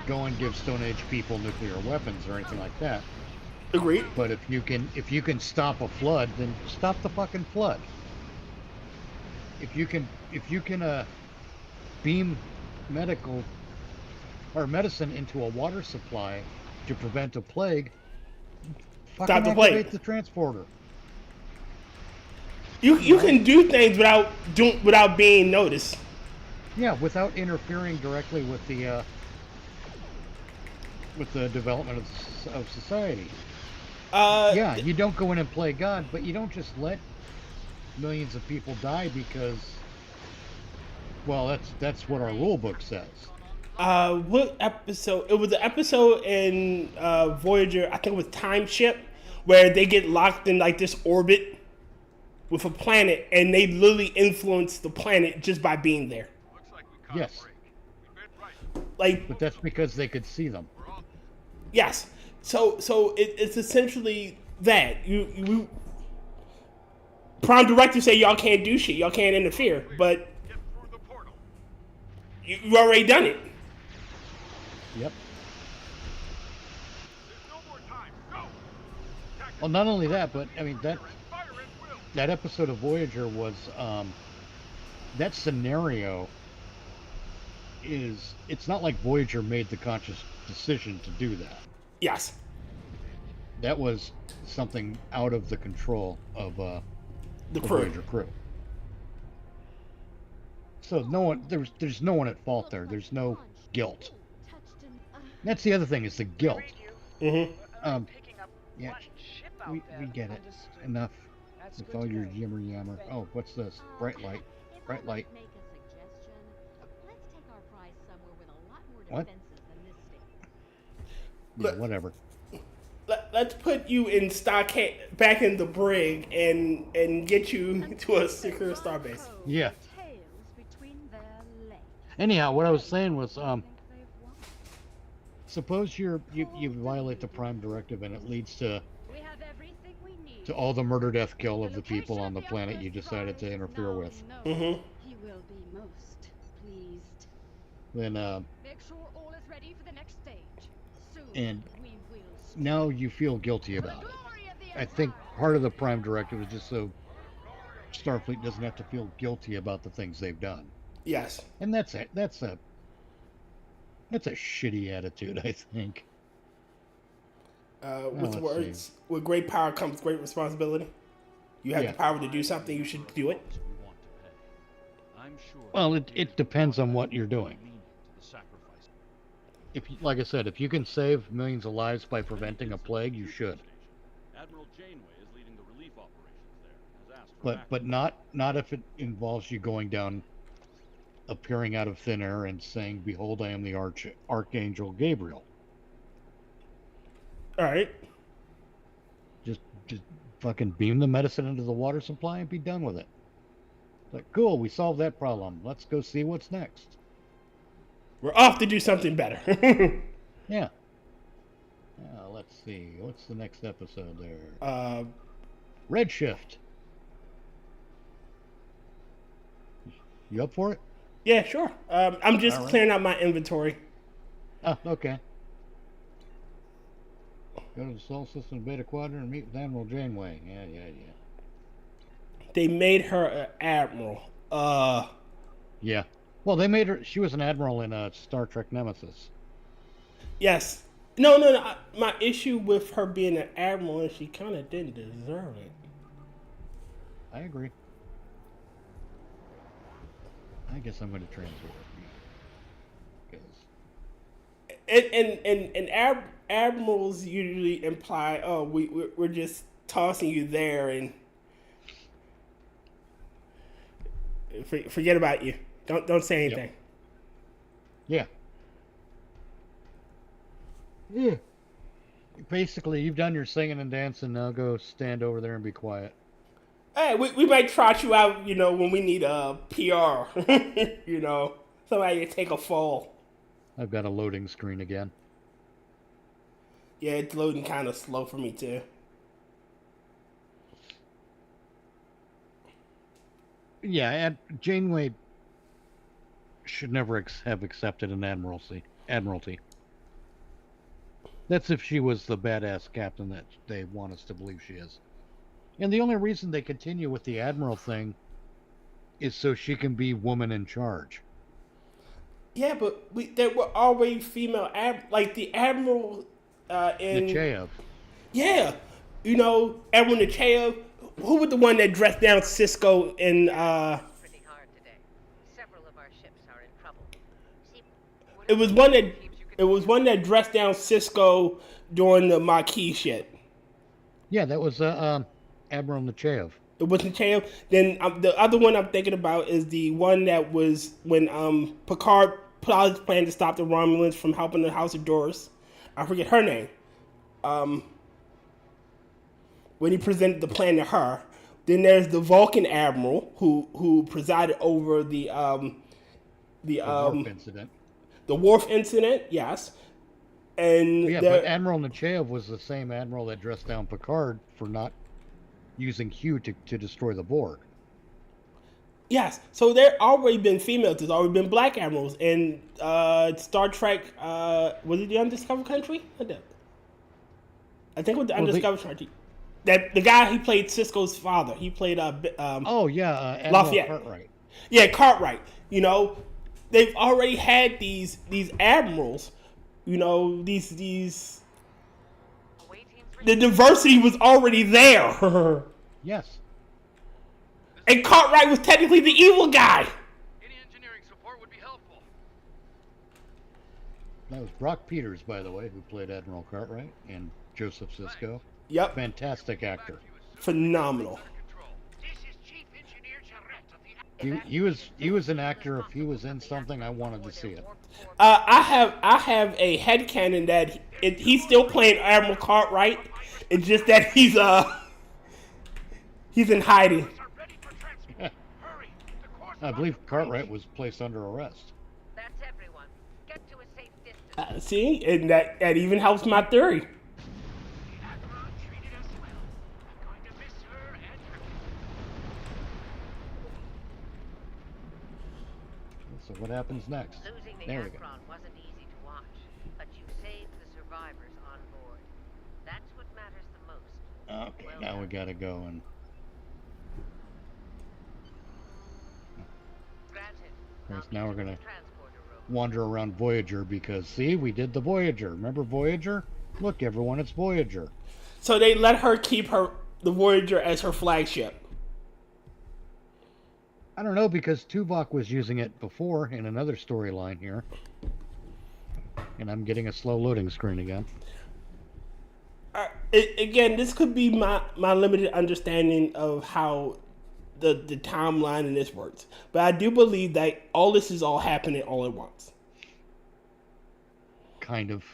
go and give Stone Age people nuclear weapons or anything like that. Agreed. But if you can stop a flood, then stop the fucking flood. If you can beam medical or medicine into a water supply to prevent a plague, fucking Stop the activate plague. the transporter. You can do things without being noticed. Yeah, without interfering directly with the development of society. Yeah, you don't go in and play God, but you don't just let millions of people die because, well, that's what our rule book says. What episode? It was an episode in Voyager, I think it was Time Ship, where they get locked in like this orbit with a planet, and they literally influence the planet just by being there. Yes. Like, but that's because they could see them. Yes. So it's essentially that you Prime Director say y'all can't do shit, y'all can't interfere, but you already done it. Yep. Well, not only that, but I mean that episode of Voyager was that scenario is, it's not like Voyager made the conscious decision to do that. Yes. That was something out of the control of the Voyager crew. So there's no one at fault there. There's no guilt. That's the other thing, is the guilt. Mm-hmm. Yeah, we get it. Enough with all your yammer yammer. Oh, what's this? Bright light. Bright light. What? Yeah, whatever. Let's put you in back in the brig and get you to a secure starbase. Yeah. Anyhow, what I was saying was, suppose you violate the Prime Directive and it leads to all the murder, death, kill of the people on the planet you decided to interfere with. Mm-hmm. He will be most pleased. Then Make sure all is ready for the next stage. Soon and we will now you feel guilty about it. I think part of the Prime Directive is just so Starfleet doesn't have to feel guilty about the things they've done. Yes. And that's a shitty attitude, I think. With words, with great power comes great responsibility. You have the power to do something, you should do it. Well, it depends on what you're doing. If, like I said, if you can save millions of lives by preventing a plague, you should. Admiral Janeway is leading the relief operations there. Has asked for But not if it involves you going down, appearing out of thin air and saying, "Behold, I am the Archangel Gabriel." All right. Just fucking beam the medicine into the water supply and be done with it. Like, cool, we solved that problem. Let's go see what's next. We're off to do something better. Yeah. Let's see. What's the next episode there? Redshift. You up for it? Yeah, sure. I'm just All right. clearing out my inventory. Oh, okay. Go to the Sol System Beta Quadrant and meet with Admiral Janeway. Yeah. They made her an admiral. Yeah. Well, they made her. She was an admiral in Star Trek Nemesis. Yes. No. My issue with her being an admiral is she kind of didn't deserve it. I agree. I guess I'm going to transfer it. And admirals usually imply, oh, we're just tossing you there and forget about you. Don't say anything. Yep. Yeah. Basically, you've done your singing and dancing. Now go stand over there and be quiet. Hey, we might trot you out, when we need a PR. Somebody to take a fall. I've got a loading screen again. Yeah, it's loading kind of slow for me too. Yeah, and Janeway should never have accepted an admiralty. That's if she was the badass captain that they want us to believe she is. And the only reason they continue with the admiral thing is so she can be woman in charge. Yeah, but there were already female like the admiral in Nechayev. Yeah, Admiral Nechayev. Who was the one that dressed down Cisco in? Pretty hard today. Several of our ships are in trouble. See, It was one that dressed down Cisco during the Maquis shit. Yeah, that was Admiral Nechayev. It was Nechayev. Then the other one I'm thinking about is the one that was when Picard put out his plan to stop the Romulans from helping the House of Doris. I forget her name. When he presented the plan to her. Then there's the Vulcan admiral who presided over the Worf incident. The Worf incident, yes. And but Admiral Nechayev was the same admiral that dressed down Picard for not using Q to destroy the Borg. Yes, so there already been females. There's already been black admirals in Star Trek. Was it the Undiscovered Country? I think it was the Undiscovered Country. That the guy he played Cisco's father. He played Admiral Lafayette. Cartwright. Yeah, Cartwright. They've already had these admirals. These. The diversity was already there. Yes. And Cartwright was technically the evil guy. Any engineering support would be helpful. That was Brock Peters, by the way, who played Admiral Cartwright and Joseph Sisko. Yep. Fantastic actor. Phenomenal. This is Chief Engineer Jarrett of the He was an actor. If he was in something, I wanted to see it. I have a headcanon that he's still playing Admiral Cartwright. It's just that he's in hiding. I believe Cartwright was placed under arrest. That's everyone. Get to a safe distance. See, and that even helps my theory. So what happens next? Losing the There we go. Akron wasn't easy to watch, but you saved the survivors on board. That's what matters the most. Okay, Well now done. we gotta go and Granted. now we're gonna Transporter room. wander around Voyager because see, we did the Voyager. Remember Voyager? Look, everyone, it's Voyager. So they let her keep the Voyager as her flagship. I don't know because Tuvok was using it before in another storyline here. And I'm getting a slow loading screen again. Again, this could be my limited understanding of how the timeline in this works. But I do believe that all this is all happening all at once. Kind of.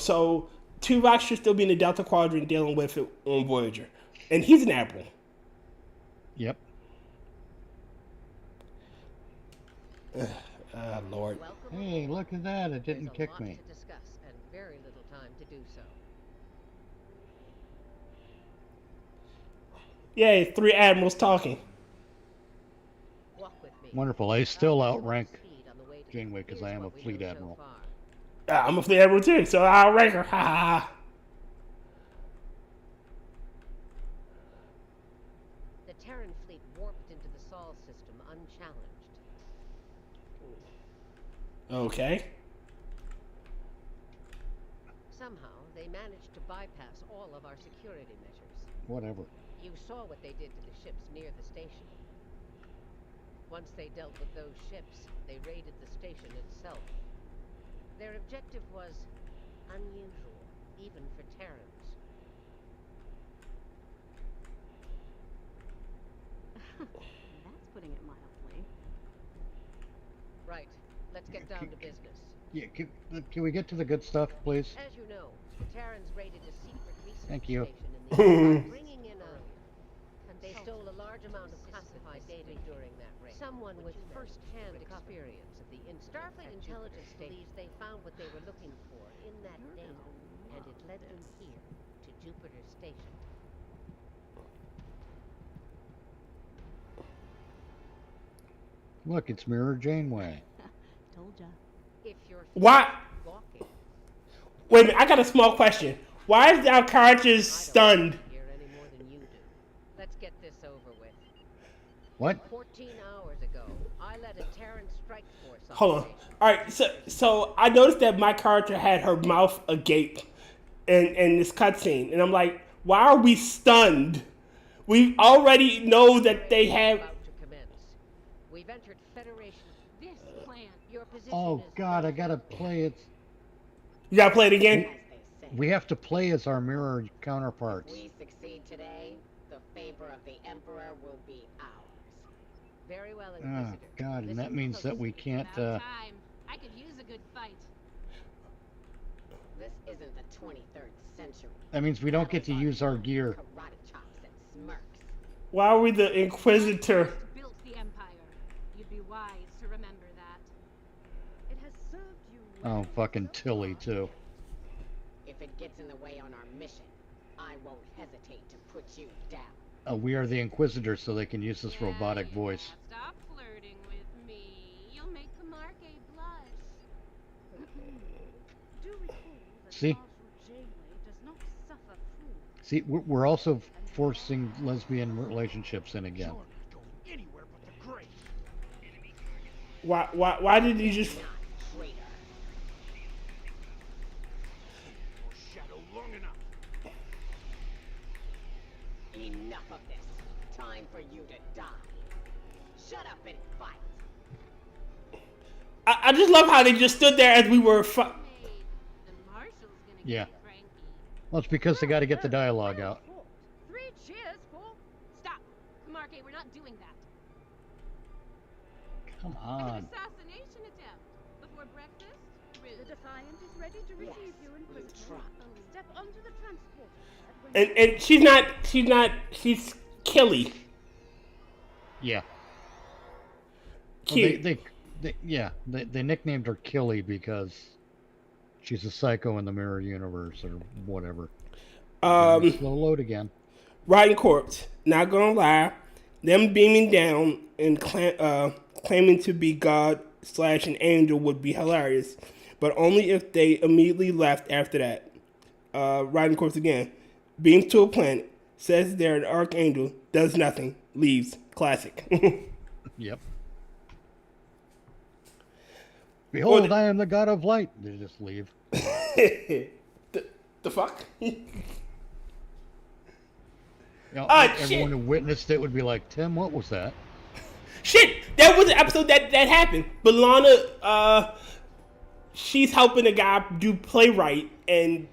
So Tuvok should still be in the Delta Quadrant dealing with it on Voyager. And he's an admiral. Yep. Lord. Hey, look at that. It didn't kick me. To discuss and very little time to do so. Yeah, 3 admirals talking. Walk with me. Wonderful. I still outrank Janeway because I am a fleet admiral. I'm a fleet admiral too, so I'll rank her. Ha ha ha. The Terran fleet warped into the Sol system unchallenged. Okay. Somehow, they managed to bypass all of our security measures. Whatever. You saw what they did to the ships near the station. Once they dealt with those ships, they raided the station itself. Their objective was unusual, even for Terrans. That's putting it mildly. Right. Let's get down to business. Yeah, can we get to the good stuff, please? As you know, the Terrans raided a secret research Thank you. station in the area, bringing in a... They stole a large amount of classified data during that raid. Someone with first-hand experience of the Starfleet intelligence believes they found what they were looking for in that data, and it led them here, to Jupiter Station. Look, it's Mirror Janeway. Told ya. If you're Why? walking, Wait a minute, I got a small question. Why is our characters stunned? here any more than you do. Let's get this over with. What? 14 hours ago, I led a Terran strike force Hold on. operation. All right, so I noticed that my character had her mouth agape in this cutscene, and I'm like, why are we stunned? We already know that they have. About to commence. We've entered Federation. This plan. Your position Oh is God, I gotta play it. You gotta play it again. We have to play as our mirror counterparts. We succeed today, the favor of the Emperor will be ours. very well, Oh Inquisitor. God, and that Listen means that we closely. can't. About time. I could use a good fight. This isn't the 23rd century. That means we don't get to use our gear. Karate chops and smirks. Why are we the Inquisitor? Built the Empire. You'd be wise to remember that. It has served you Oh, well fucking so Tilly far. too. If it gets in the way on our mission, I won't hesitate to put you down. We are the Inquisitors, so they can use this robotic voice. Stop flirting with me. You'll make Camarque blush. Do recall that See? Marshal Janeway does not suffer fools. See, we're also forcing lesbian relationships in again. You're not going anywhere but the grave. Why did you just? Not traitor. Your shadow long enough. Enough of this. Time for you to die. Shut up and fight. I just love how they just stood there as we were. The Marshal's gonna Yeah. get cranky. Well, it's because they got to get the dialogue out. 3 cheers for Stop! Camarque, we're not doing that. Come An on. assassination attempt. Before breakfast? the Rude. Defiant is ready to receive you in you prison. try. Step onto the transporter pad when And she's Killy. Yeah. Well, Cute. they nicknamed her Killy because she's a psycho in the mirror universe or whatever. Slow load again. Rotncorpse. Not gonna lie, them beaming down and claiming to be God / an angel would be hilarious, but only if they immediately left after that. Rotncorpse again. Beams to a planet, says they're an archangel, does nothing, leaves. Classic. Yep. Behold, Well, I am the god of light. They just leave. the fuck? You know, Ah, everyone shit. who witnessed it would be like, Tim, what was that? Shit, that was the episode that happened. But Lana, she's helping a guy do playwright, and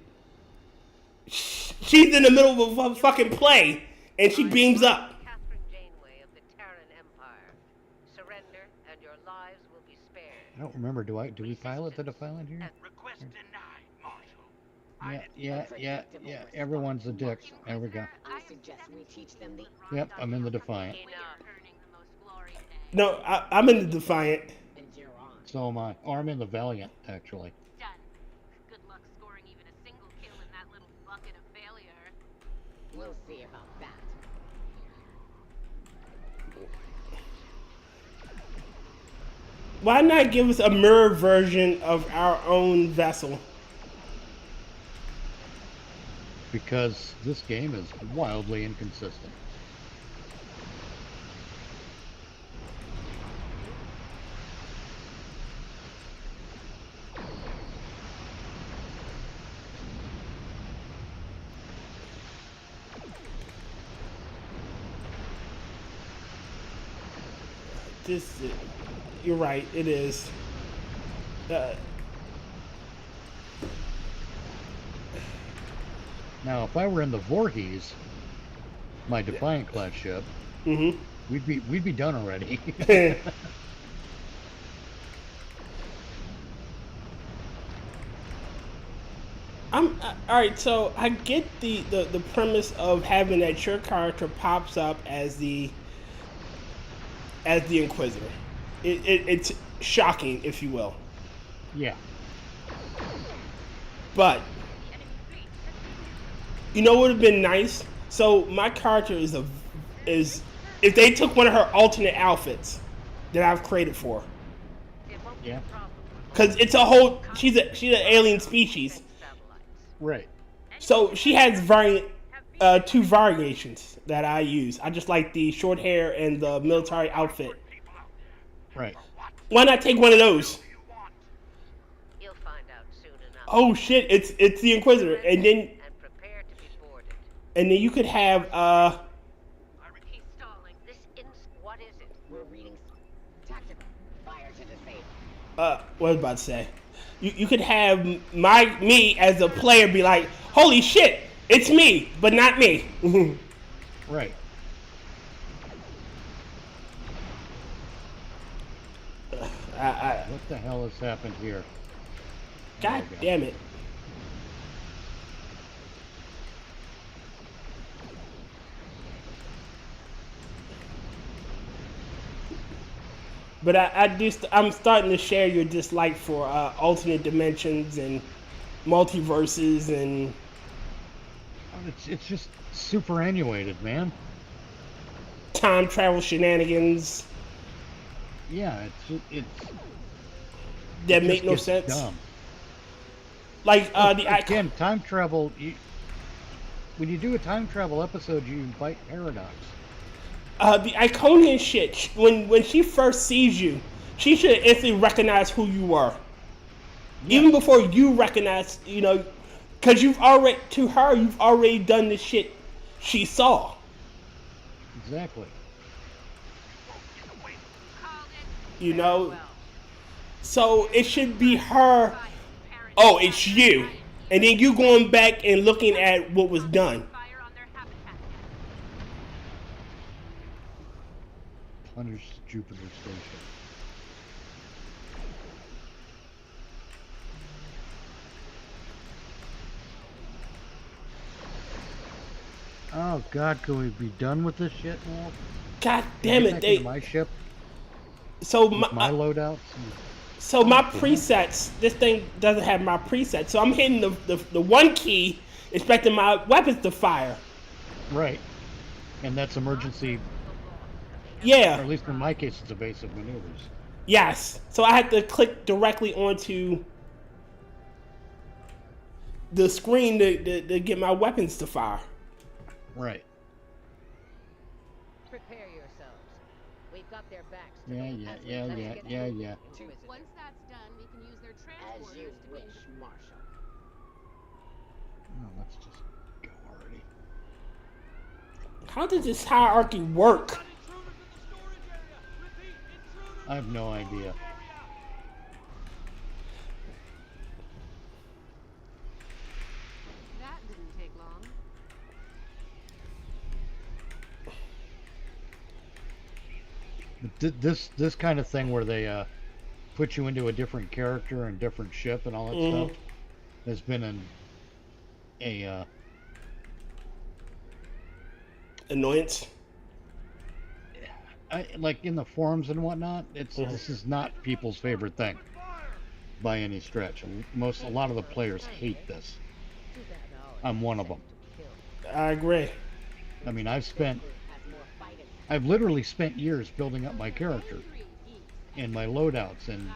she's in the middle of a fucking play, and she beams up. Catherine Janeway of the Terran Empire. Surrender, and your lives will be spared. I don't remember. Do we pilot the Defiant here? Request denied, Marshal. Yeah. Everyone's a dick. There we go. I suggest we teach them the Yep, I'm in the Defiant. Enough. Earning the most glory today. No, I'm in the Defiant. and you're on. So am I. Or I'm in the Valiant, actually. Done. Good luck scoring even a single kill in that little bucket of failure. We'll see about that. Why not give us a mirror version of our own vessel? Because this game is wildly inconsistent. You're right, it is. Now, if I were in the Voorhees, my Defiant class ship, we'd be done already. All right. So I get the premise of having that your character pops up as the Inquisitor. It's shocking, if you will. Yeah. But you know what would have been nice? So my character is if they took one of her alternate outfits that I've created for. Yeah. Because it's a whole she's an alien species. Right. So she has two variations that I use. I just like the short hair and the military outfit. Right. Why not take one of those? You'll find out soon enough. Oh shit! It's the Inquisitor, and then you could have He's stalling. What is it? We're reading tactical. Fire to disable. what was I about to say? You could have me as a player be like, holy shit, it's me, but not me. Right. What the hell has happened here? God damn it. But I'm starting to share your dislike for alternate dimensions and multiverses and. It's just superannuated, man. Time travel shenanigans. Yeah, it's that make no sense. Dumb. Like again, time travel. When you do a time travel episode, you invite paradox. The Iconian shit. When she first sees you, she should instantly recognize who you are. Yeah. Even before you recognize, because you've already done the shit she saw. Exactly. So it should be her. Oh, it's you, and then you going back and looking at what was done. Punish Jupiter Station. Oh God, can we be done with this shit now? God damn it! My ship. So my loadouts. So my presets. This thing doesn't have my presets. So I'm hitting the one key, expecting my weapons to fire. Right, and that's emergency. Yeah. Or at least in my case, it's evasive maneuvers. Yes. So I had to click directly onto the screen to get my weapons to fire. Right. Prepare yourselves. We've got their backs. Yeah. Once that's done, we can use their transporters As you to wish, Marshal. Oh, let's just go already. How does this hierarchy work? I have no idea. That didn't take long. This kind of thing where they put you into a different character and different ship and all that stuff has been a annoyance. Like in the forums and whatnot, this is not people's favorite thing by any stretch. A lot of the players hate this. I'm one of them. I agree. I mean, I've literally spent years building up my character, and my loadouts and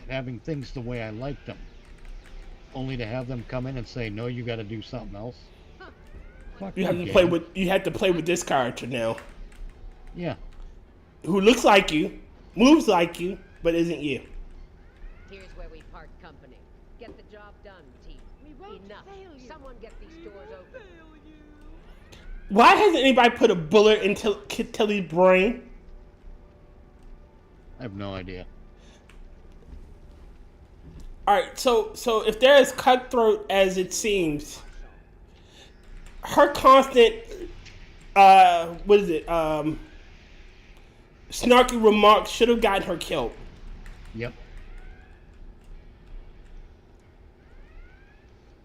having things the way I like them, only to have them come in and say, "No, you got to do something else." Fuck You have to game. play with. You have to play with this character now, Yeah. who looks like you, moves like you, but isn't you. Here's where we part company. Get the job done, team. Enough. Someone get these doors open. Why hasn't anybody put a bullet into Tilly's brain? I have no idea. All right, so if they're as cutthroat as it seems, her constant, snarky remarks should have gotten her killed. Yep.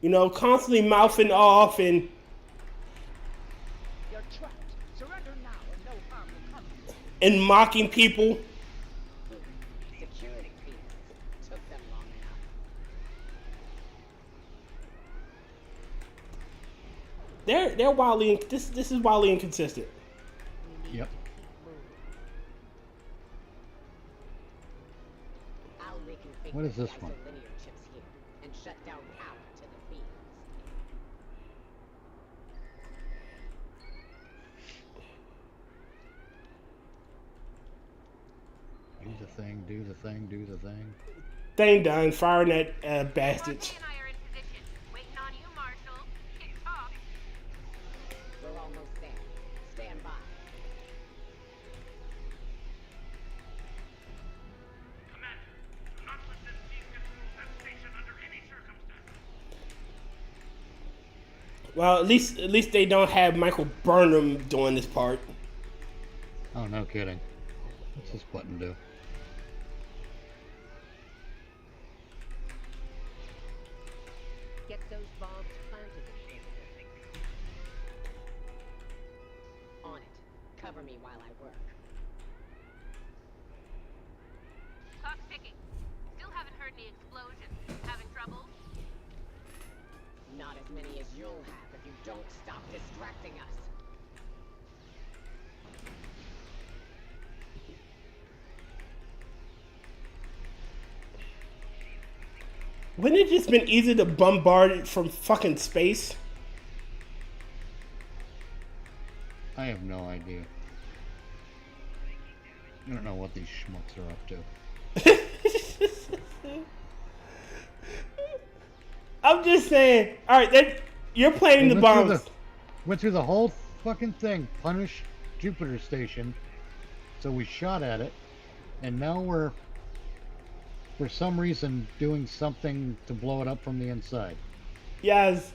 You know, constantly mouthing off and You're trapped. Surrender now and no harm will come to you. and mocking people. Security clearance. Took them long enough. They're wildly this is wildly inconsistent. Yep. I'll reconfigure What is this the one? linear chips here and shut down power to the fields. Do the thing, do the thing, do the thing. Thing done, firing at bastards. and I are in position. Waiting on you, Marshal. Tick tock. We're almost there. Stand by. Commander, do not let this team get through that station under any circumstances. Well, at least they don't have Michael Burnham doing this part. Oh, no kidding. What's this button do? Get those bombs planted. On it. Cover me while I work. Clock's ticking. Still haven't heard any explosions. Having trouble? Not as many as you'll have if you don't stop distracting us. Wouldn't it just been easy to bombard it from fucking space? I have no idea. I don't know what these schmucks are up to. I'm just saying. All right, you're planting the bombs. Went through the whole fucking thing. Punish Jupiter Station. So we shot at it, and now we're, for some reason, doing something to blow it up from the inside. Yes,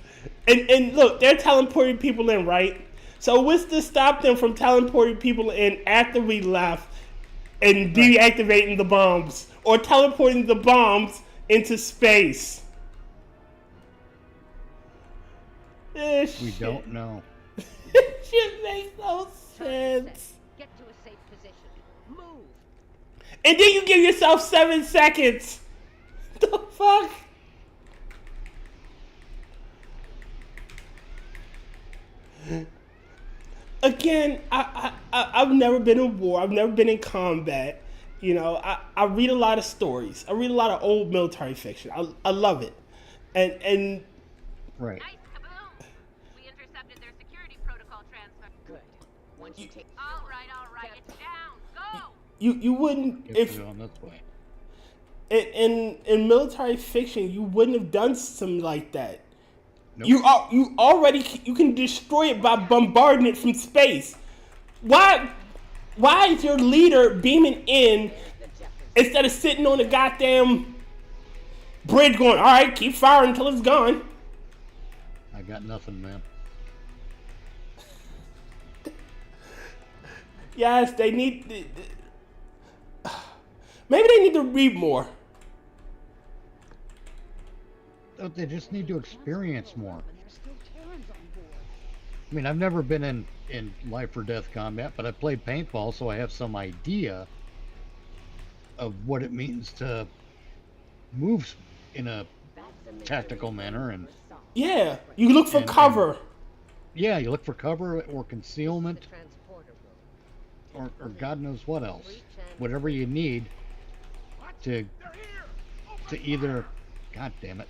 and look, they're teleporting people in, right? So what's to stop them from teleporting people in after we left and deactivating the bombs, or teleporting the bombs into space? We don't know. Shit makes no sense. Get to a safe position. Move. And then you give yourself 7 seconds. The fuck? Again, I've never been in war. I've never been in combat. You know, I read a lot of stories. I read a lot of old military fiction. I love it. And right. Nice kaboom! We intercepted their security protocol transfer. Good. Once you take... All right, it's down. Go! you wouldn't Guess we're going this way. in military fiction you wouldn't have done something like that. Nope. You already you can destroy it by bombarding it from space. Why is your leader beaming in instead of sitting on the goddamn bridge going, all right, keep firing until it's gone? I got nothing, man. Yes, they need. Maybe they need to read more. They just need to experience more. I mean, I've never been in life or death combat, but I played paintball, so I have some idea of what it means to move in a tactical manner. And yeah, you look for cover. Yeah, you look for cover or concealment, or God knows what else. Whatever you need to either, god damn it,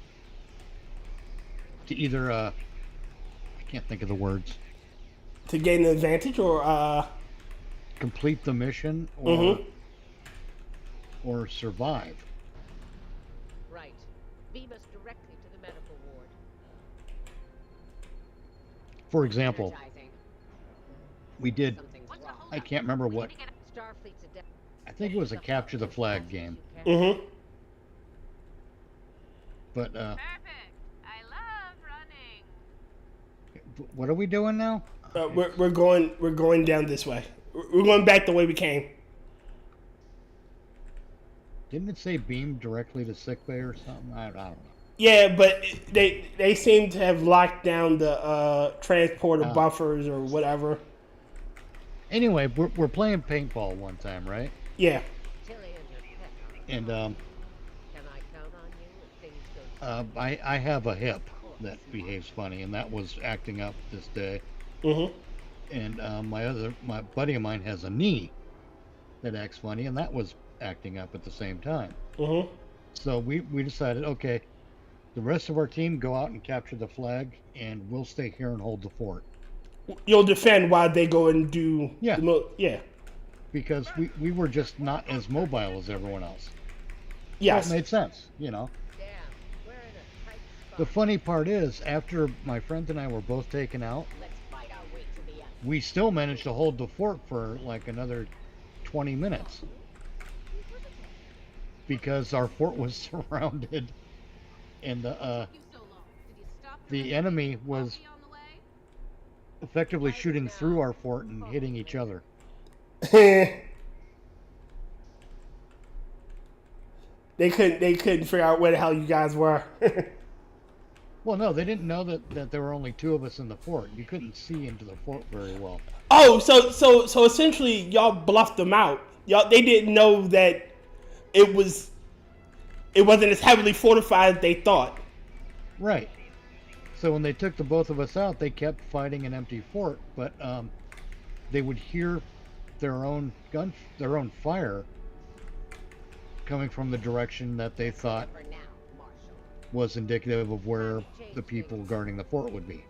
to either I can't think of the words. To gain an advantage, or complete the mission, or or survive. Right. Beam us directly to the medical ward. For example, Energizing. we did. Something's wrong. I can't remember what. Starfleet's a I think it was a capture the flag game. But Perfect. I love running. what are we doing now? we're going down this way. We're going back the way we came. Didn't it say beam directly to sickbay or something? I don't know. Yeah, but they seem to have locked down the transporter buffers or whatever. Anyway, we're playing paintball one time, right? Yeah. And Can I count on you if things go I have a hip that behaves funny, and that was acting up this day. And my buddy of mine has a knee that acts funny, and that was acting up at the same time. So we decided, okay, the rest of our team go out and capture the flag, and we'll stay here and hold the fort. You'll defend while they go and do. Yeah. Yeah. Because we were just not as mobile as everyone else. Yes. So it made sense, you know. The funny part is, after my friends and I were both taken out, Let's fight our way to the end. we still managed to hold the fort for like another 20 minutes. Because our fort was surrounded, and the enemy was effectively shooting through our fort and hitting each other. They couldn't figure out where the hell you guys were. Well, no, they didn't know that there were only two of us in the fort. You couldn't see into the fort very well. Oh, so essentially y'all bluffed them out. They didn't know that it wasn't as heavily fortified as they thought. Right. So when they took the both of us out, they kept fighting an empty fort, but they would hear their own fire coming from the direction that they thought was indicative of where the people guarding the fort would be.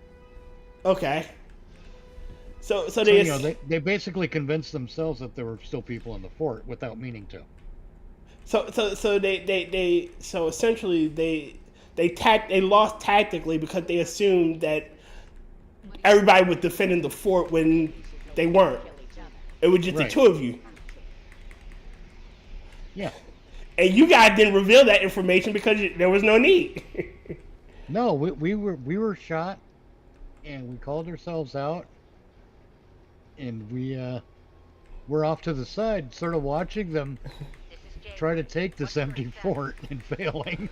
Okay. So they basically convinced themselves that there were still people in the fort without meaning to. So essentially they lost tactically because they assumed that everybody was defending the fort when they weren't. It was just the two of you. Yeah. And you guys didn't reveal that information because there was no need. No, we were shot, and we called ourselves out, and we're off to the side, sort of watching them try to take this empty fort and failing.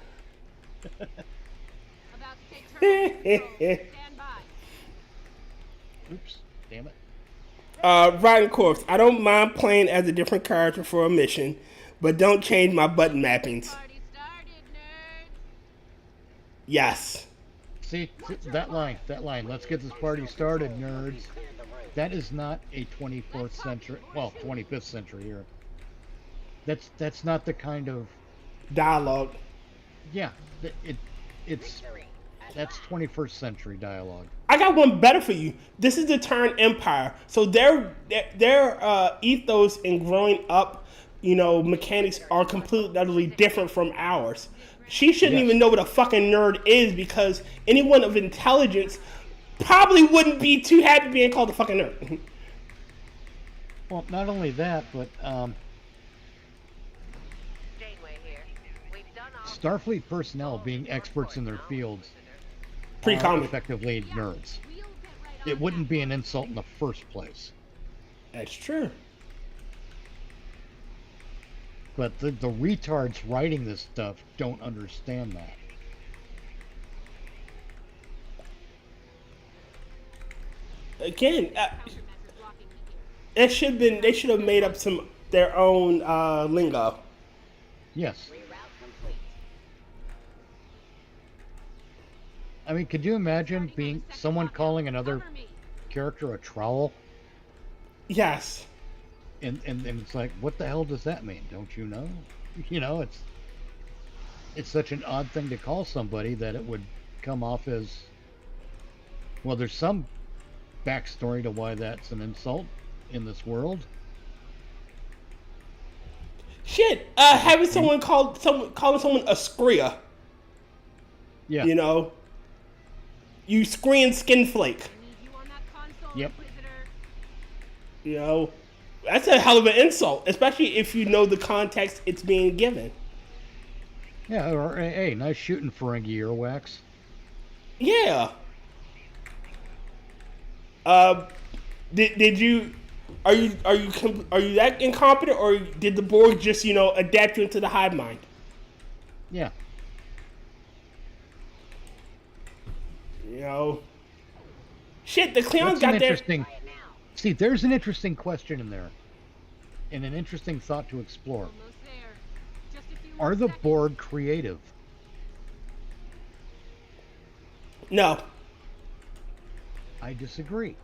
Oops, damn it. Rotncorpse, I don't mind playing as a different character for a mission, but don't change my button mappings. Yes. See that line. Let's get this party started, nerds. That is not a 24th century, well, 25th century here. That's not the kind of dialogue. Yeah, that's 21st century dialogue. I got one better for you. This is the Turn Empire, so their ethos in growing up, mechanics are completely utterly different from ours. She shouldn't even know what a fucking nerd is, because anyone of intelligence probably wouldn't be too happy being called a fucking nerd. Well, not only that, but Starfleet personnel being experts in their fields pretty common. Effectively nerds. It wouldn't be an insult in the first place. That's true. But the retards writing this stuff don't understand that. Again, they should have made up their own lingo. Yes. I mean, could you imagine being someone calling another character a trowel? Yes. And it's like, what the hell does that mean? Don't you know? You know, it's such an odd thing to call somebody that it would come off as, well, there's some backstory to why that's an insult in this world. Shit, having someone calling someone a scria. Yeah. You know, you screen skinflake. Yep. You know, that's a hell of an insult, especially if you know the context it's being given. Yeah, or hey, nice shooting, Ferengi earwax. Yeah. Did you? Are you that incompetent, or did the Borg just adapt you into the hive mind? Yeah. You know. Shit, the Klingons That's got an their. interesting. See, there's an interesting question in there, and an interesting thought to explore. Are the Borg creative? No. I disagree.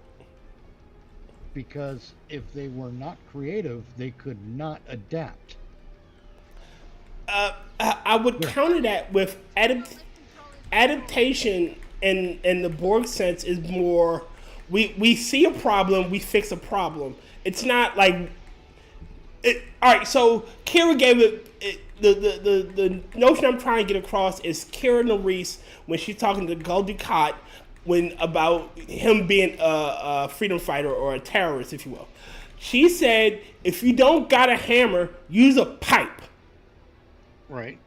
Because if they were not creative, they could not adapt. I would counter that with adaptation in the Borg sense is more we see a problem, we fix a problem. It's not like alright, so Kira gave the notion I'm trying to get across is Kira Nerys when she's talking to Gul Dukat about him being a freedom fighter or a terrorist, if you will. She said, if you don't got a hammer, use a pipe. Right.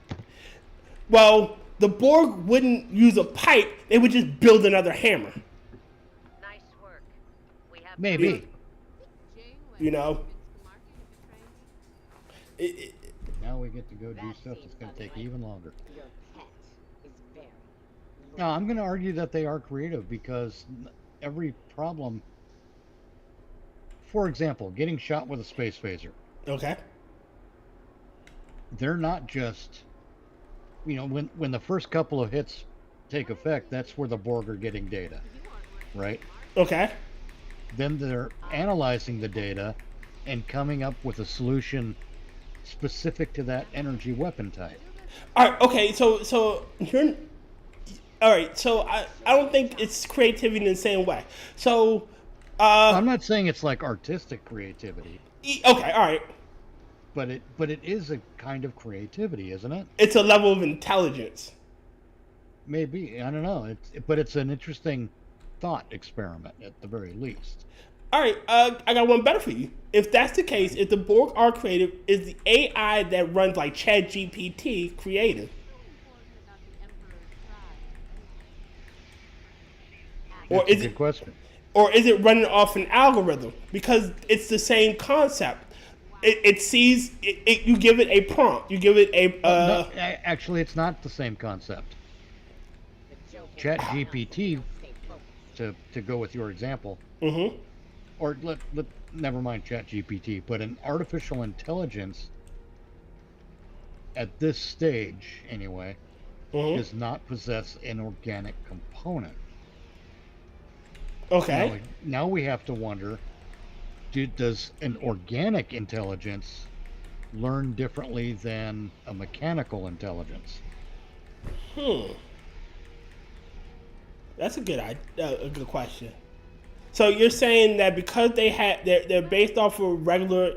Well, the Borg wouldn't use a pipe, they would just build another hammer. Nice work. We have Maybe. You know? Now we get to go do stuff that's going to take even longer. Your pet is very. No, I'm going to argue that they are creative because every problem, for example, getting shot with a space phaser. Okay. They're not just, when the first couple of hits take effect, that's where the Borg are getting data, right? Okay. Then they're analyzing the data and coming up with a solution specific to that energy weapon type. All right. Okay. So you're. All right. So I don't think it's creativity in the same way. So. I'm not saying it's like artistic creativity. Okay. All right. But it is a kind of creativity, isn't it? It's a level of intelligence. Maybe, I don't know. But it's an interesting thought experiment at the very least. All right, I got one better for you. If that's the case, if the Borg are creative, is the AI that runs like ChatGPT creative? That's a good question. Or is it running off an algorithm? Because it's the same concept. It sees you give it a prompt. You give it a. No, actually, it's not the same concept. ChatGPT, to go with your example. Mm-hmm. Or never mind ChatGPT, but an artificial intelligence at this stage, anyway, does not possess an organic component. Okay. Now we have to wonder. Does an organic intelligence learn differently than a mechanical intelligence? That's a good question. So you're saying that because they're based off of regular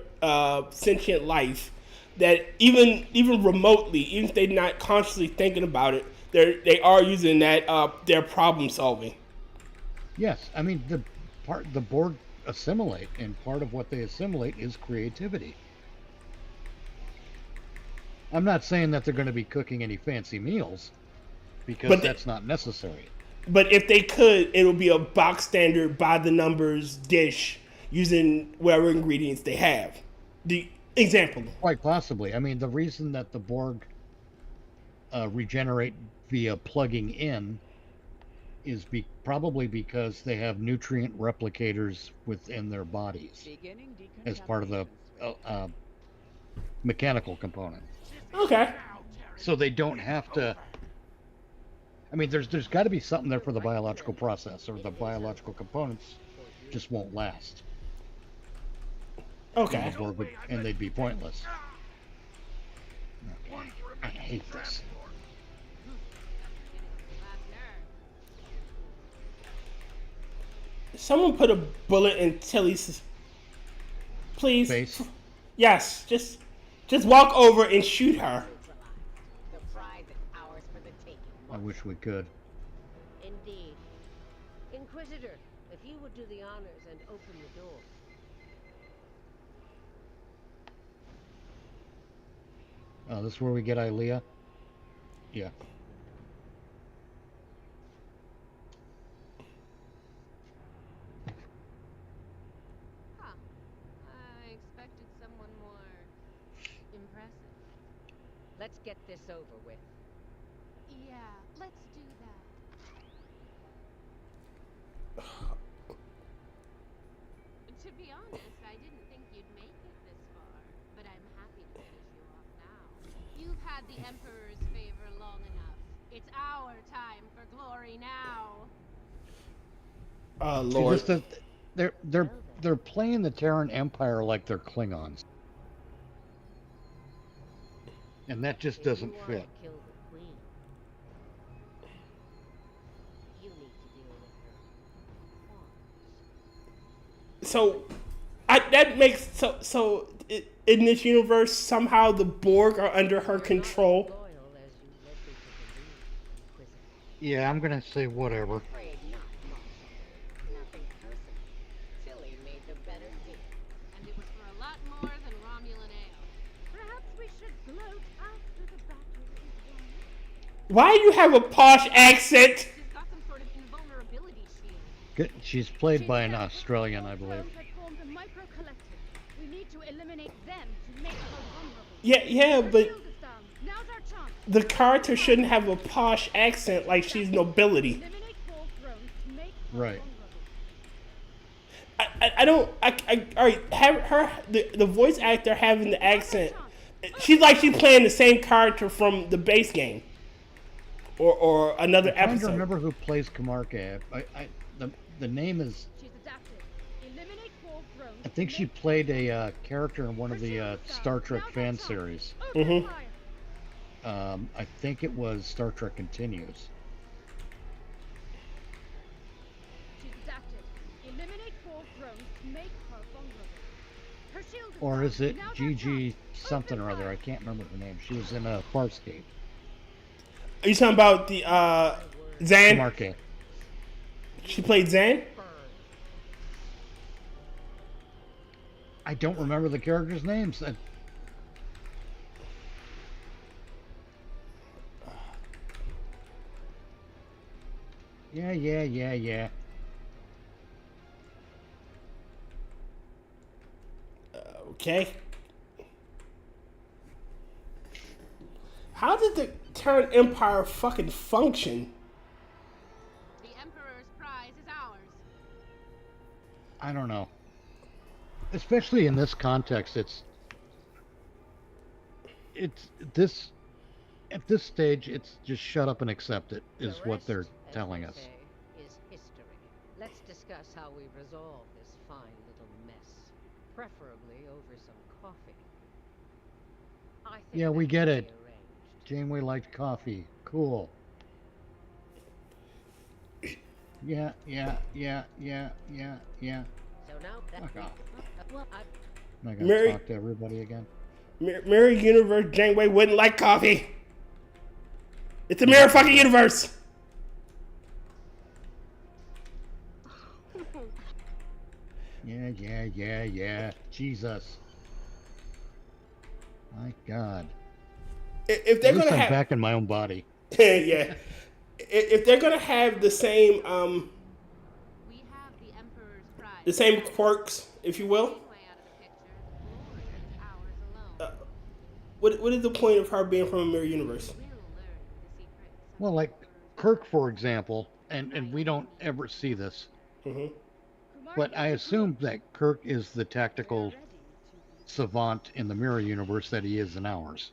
sentient life, that even remotely, even if they're not consciously thinking about it, they are using that their problem solving. Yes, I mean the Borg assimilate, and part of what they assimilate is creativity. I'm not saying that they're going to be cooking any fancy meals, because that's not necessary. But if they could, it would be a box standard, by the numbers dish using whatever ingredients they have. The example. Quite possibly. I mean, the reason that the Borg regenerate via plugging in is probably because they have nutrient replicators within their bodies as part of the mechanical component. Okay. So they don't have to. I mean, there's got to be something there for the biological process, or the biological components just won't last. Okay. And they'd be pointless. I hate this. Someone put a bullet in Tilly's. Please. Face. Yes. Just walk over and shoot her. The prize is ours for the taking. I wish we could. Indeed. Inquisitor, if you would do the honors and open the door. Oh, this is where we get Ilea? Yeah. Huh. I expected someone more impressive. Let's get this over with. Yeah, let's do that. To be honest, I didn't think you'd make it this far, but I'm happy to finish you off now. You've had the Emperor's favor long enough. It's our time for glory now. Lord. See, they're playing the Terran Empire like they're Klingons. And that just doesn't fit. Kill the queen. You need to deal with her. So, that makes in this universe somehow the Borg are under her control. Loyal as you led me to believe, Inquisitor. Yeah, I'm gonna say whatever. Afraid not, Moonshock. Nothing personal. Tilly made the better deal. And it was for a lot more than Romulan ale. Perhaps we should gloat after the battle is won. Why do you have a posh accent? She's got some sort of invulnerability shield. Good. She's played by an Australian, I believe. Drones had formed a micro-collective. We need to eliminate them to make her vulnerable. Yeah, Her but shield is down. Now's our chance. the character shouldn't have a posh accent like she's nobility. Eliminate 4 drones to make her Right. vulnerable. I don't. All right. Have her the voice actor having the accent. She's like she's playing the same character from the base game, or another I'm trying to episode. remember who plays Kamarka. The name is. She's adapted. Eliminate 4 drones. I think she played a character in one of the Star Trek fan series. Open fire. I think it was Star Trek Continues. She's adapted. Eliminate 4 drones to make her vulnerable. Her shield is Or down. is it Now's our Gigi chance. something or other? I can't remember her name. She was in Farscape. Are you talking about the Zan? Kamarka. She played Zan. I don't remember the characters' names. Yeah. Okay. How did the Terran Empire fucking function? The Emperor's prize is ours. I don't know. Especially in this context, it's this at this stage. It's just shut up and accept it is The what rest, they're as telling they us. say, is history. Let's discuss how we resolve this fine little mess, preferably over some coffee. I think Yeah, we that get can it. be arranged. Janeway liked coffee. Cool. Yeah. So now that Fuck off. well, Am I gonna Mary- talk to everybody again? Mirror universe, Janeway wouldn't like coffee. It's a mirror fucking universe. Yeah. Jesus. My God. If At they're least gonna I'm have, back in my own body. yeah, if they're gonna have the same We have the Emperor's prize. the same quirks, if you will, Way out of the picture. The glory is ours alone. what is the point of her being from a mirror universe? We'll learn the secrets. Well, like Kirk, for example, and we don't ever see this, but I assume that Kirk is the tactical savant in the mirror universe that he is in ours.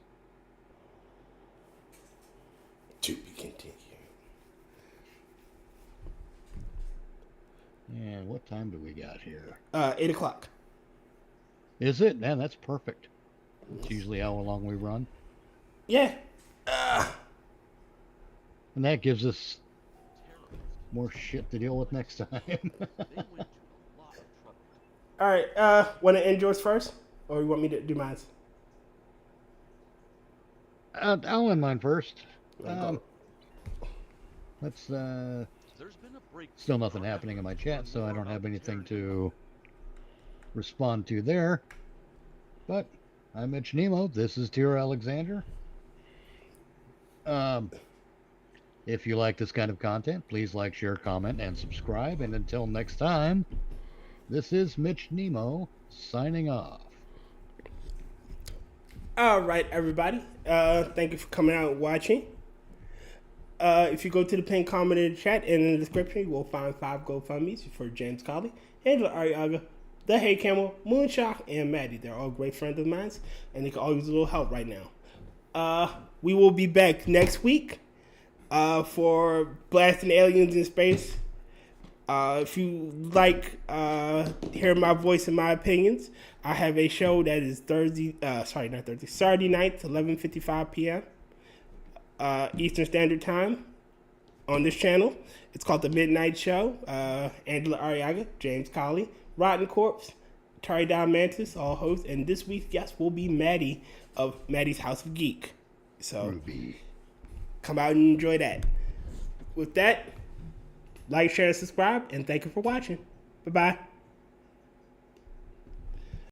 To be continued. Yeah, what time do we got here? 8 o'clock. Is it? Man, that's perfect. It's usually how long we run. Yeah. And that gives us more shit to deal with next time. They went to a lot of trouble. All right. Want to end yours first, or you want me to do mine? I'll end mine first. Go. Let's. There's been a break. Still nothing happening in my chat, so I don't have anything to respond to there. But I'm Mitch Nemo. This is Tira Alexander. If you like this kind of content, please like, share, comment, and subscribe. And until next time, this is Mitch Nemo signing off. All right, everybody. Thank you for coming out and watching. If you go to the pinned comment in the chat and in the description, you will find 5 GoFundMes for James Colley, Angela Arreaga, the Hey Camel, Moonshock, and Maddy. They're all great friends of mine, and they can all use a little help right now. We will be back next week for blasting aliens in space. If you like hearing my voice and my opinions, I have a show that is Saturday night, 11:55 p.m. Eastern Standard Time on this channel. It's called The Midnight Show. Angela Arreaga, James Colley, Rotncorpse, Kyivedam Mantis, all hosts, and this week's guest will be Maddy of Maddy's House of Geek. So come out and enjoy that. With that, like, share, and subscribe, and thank you for watching. Bye-bye.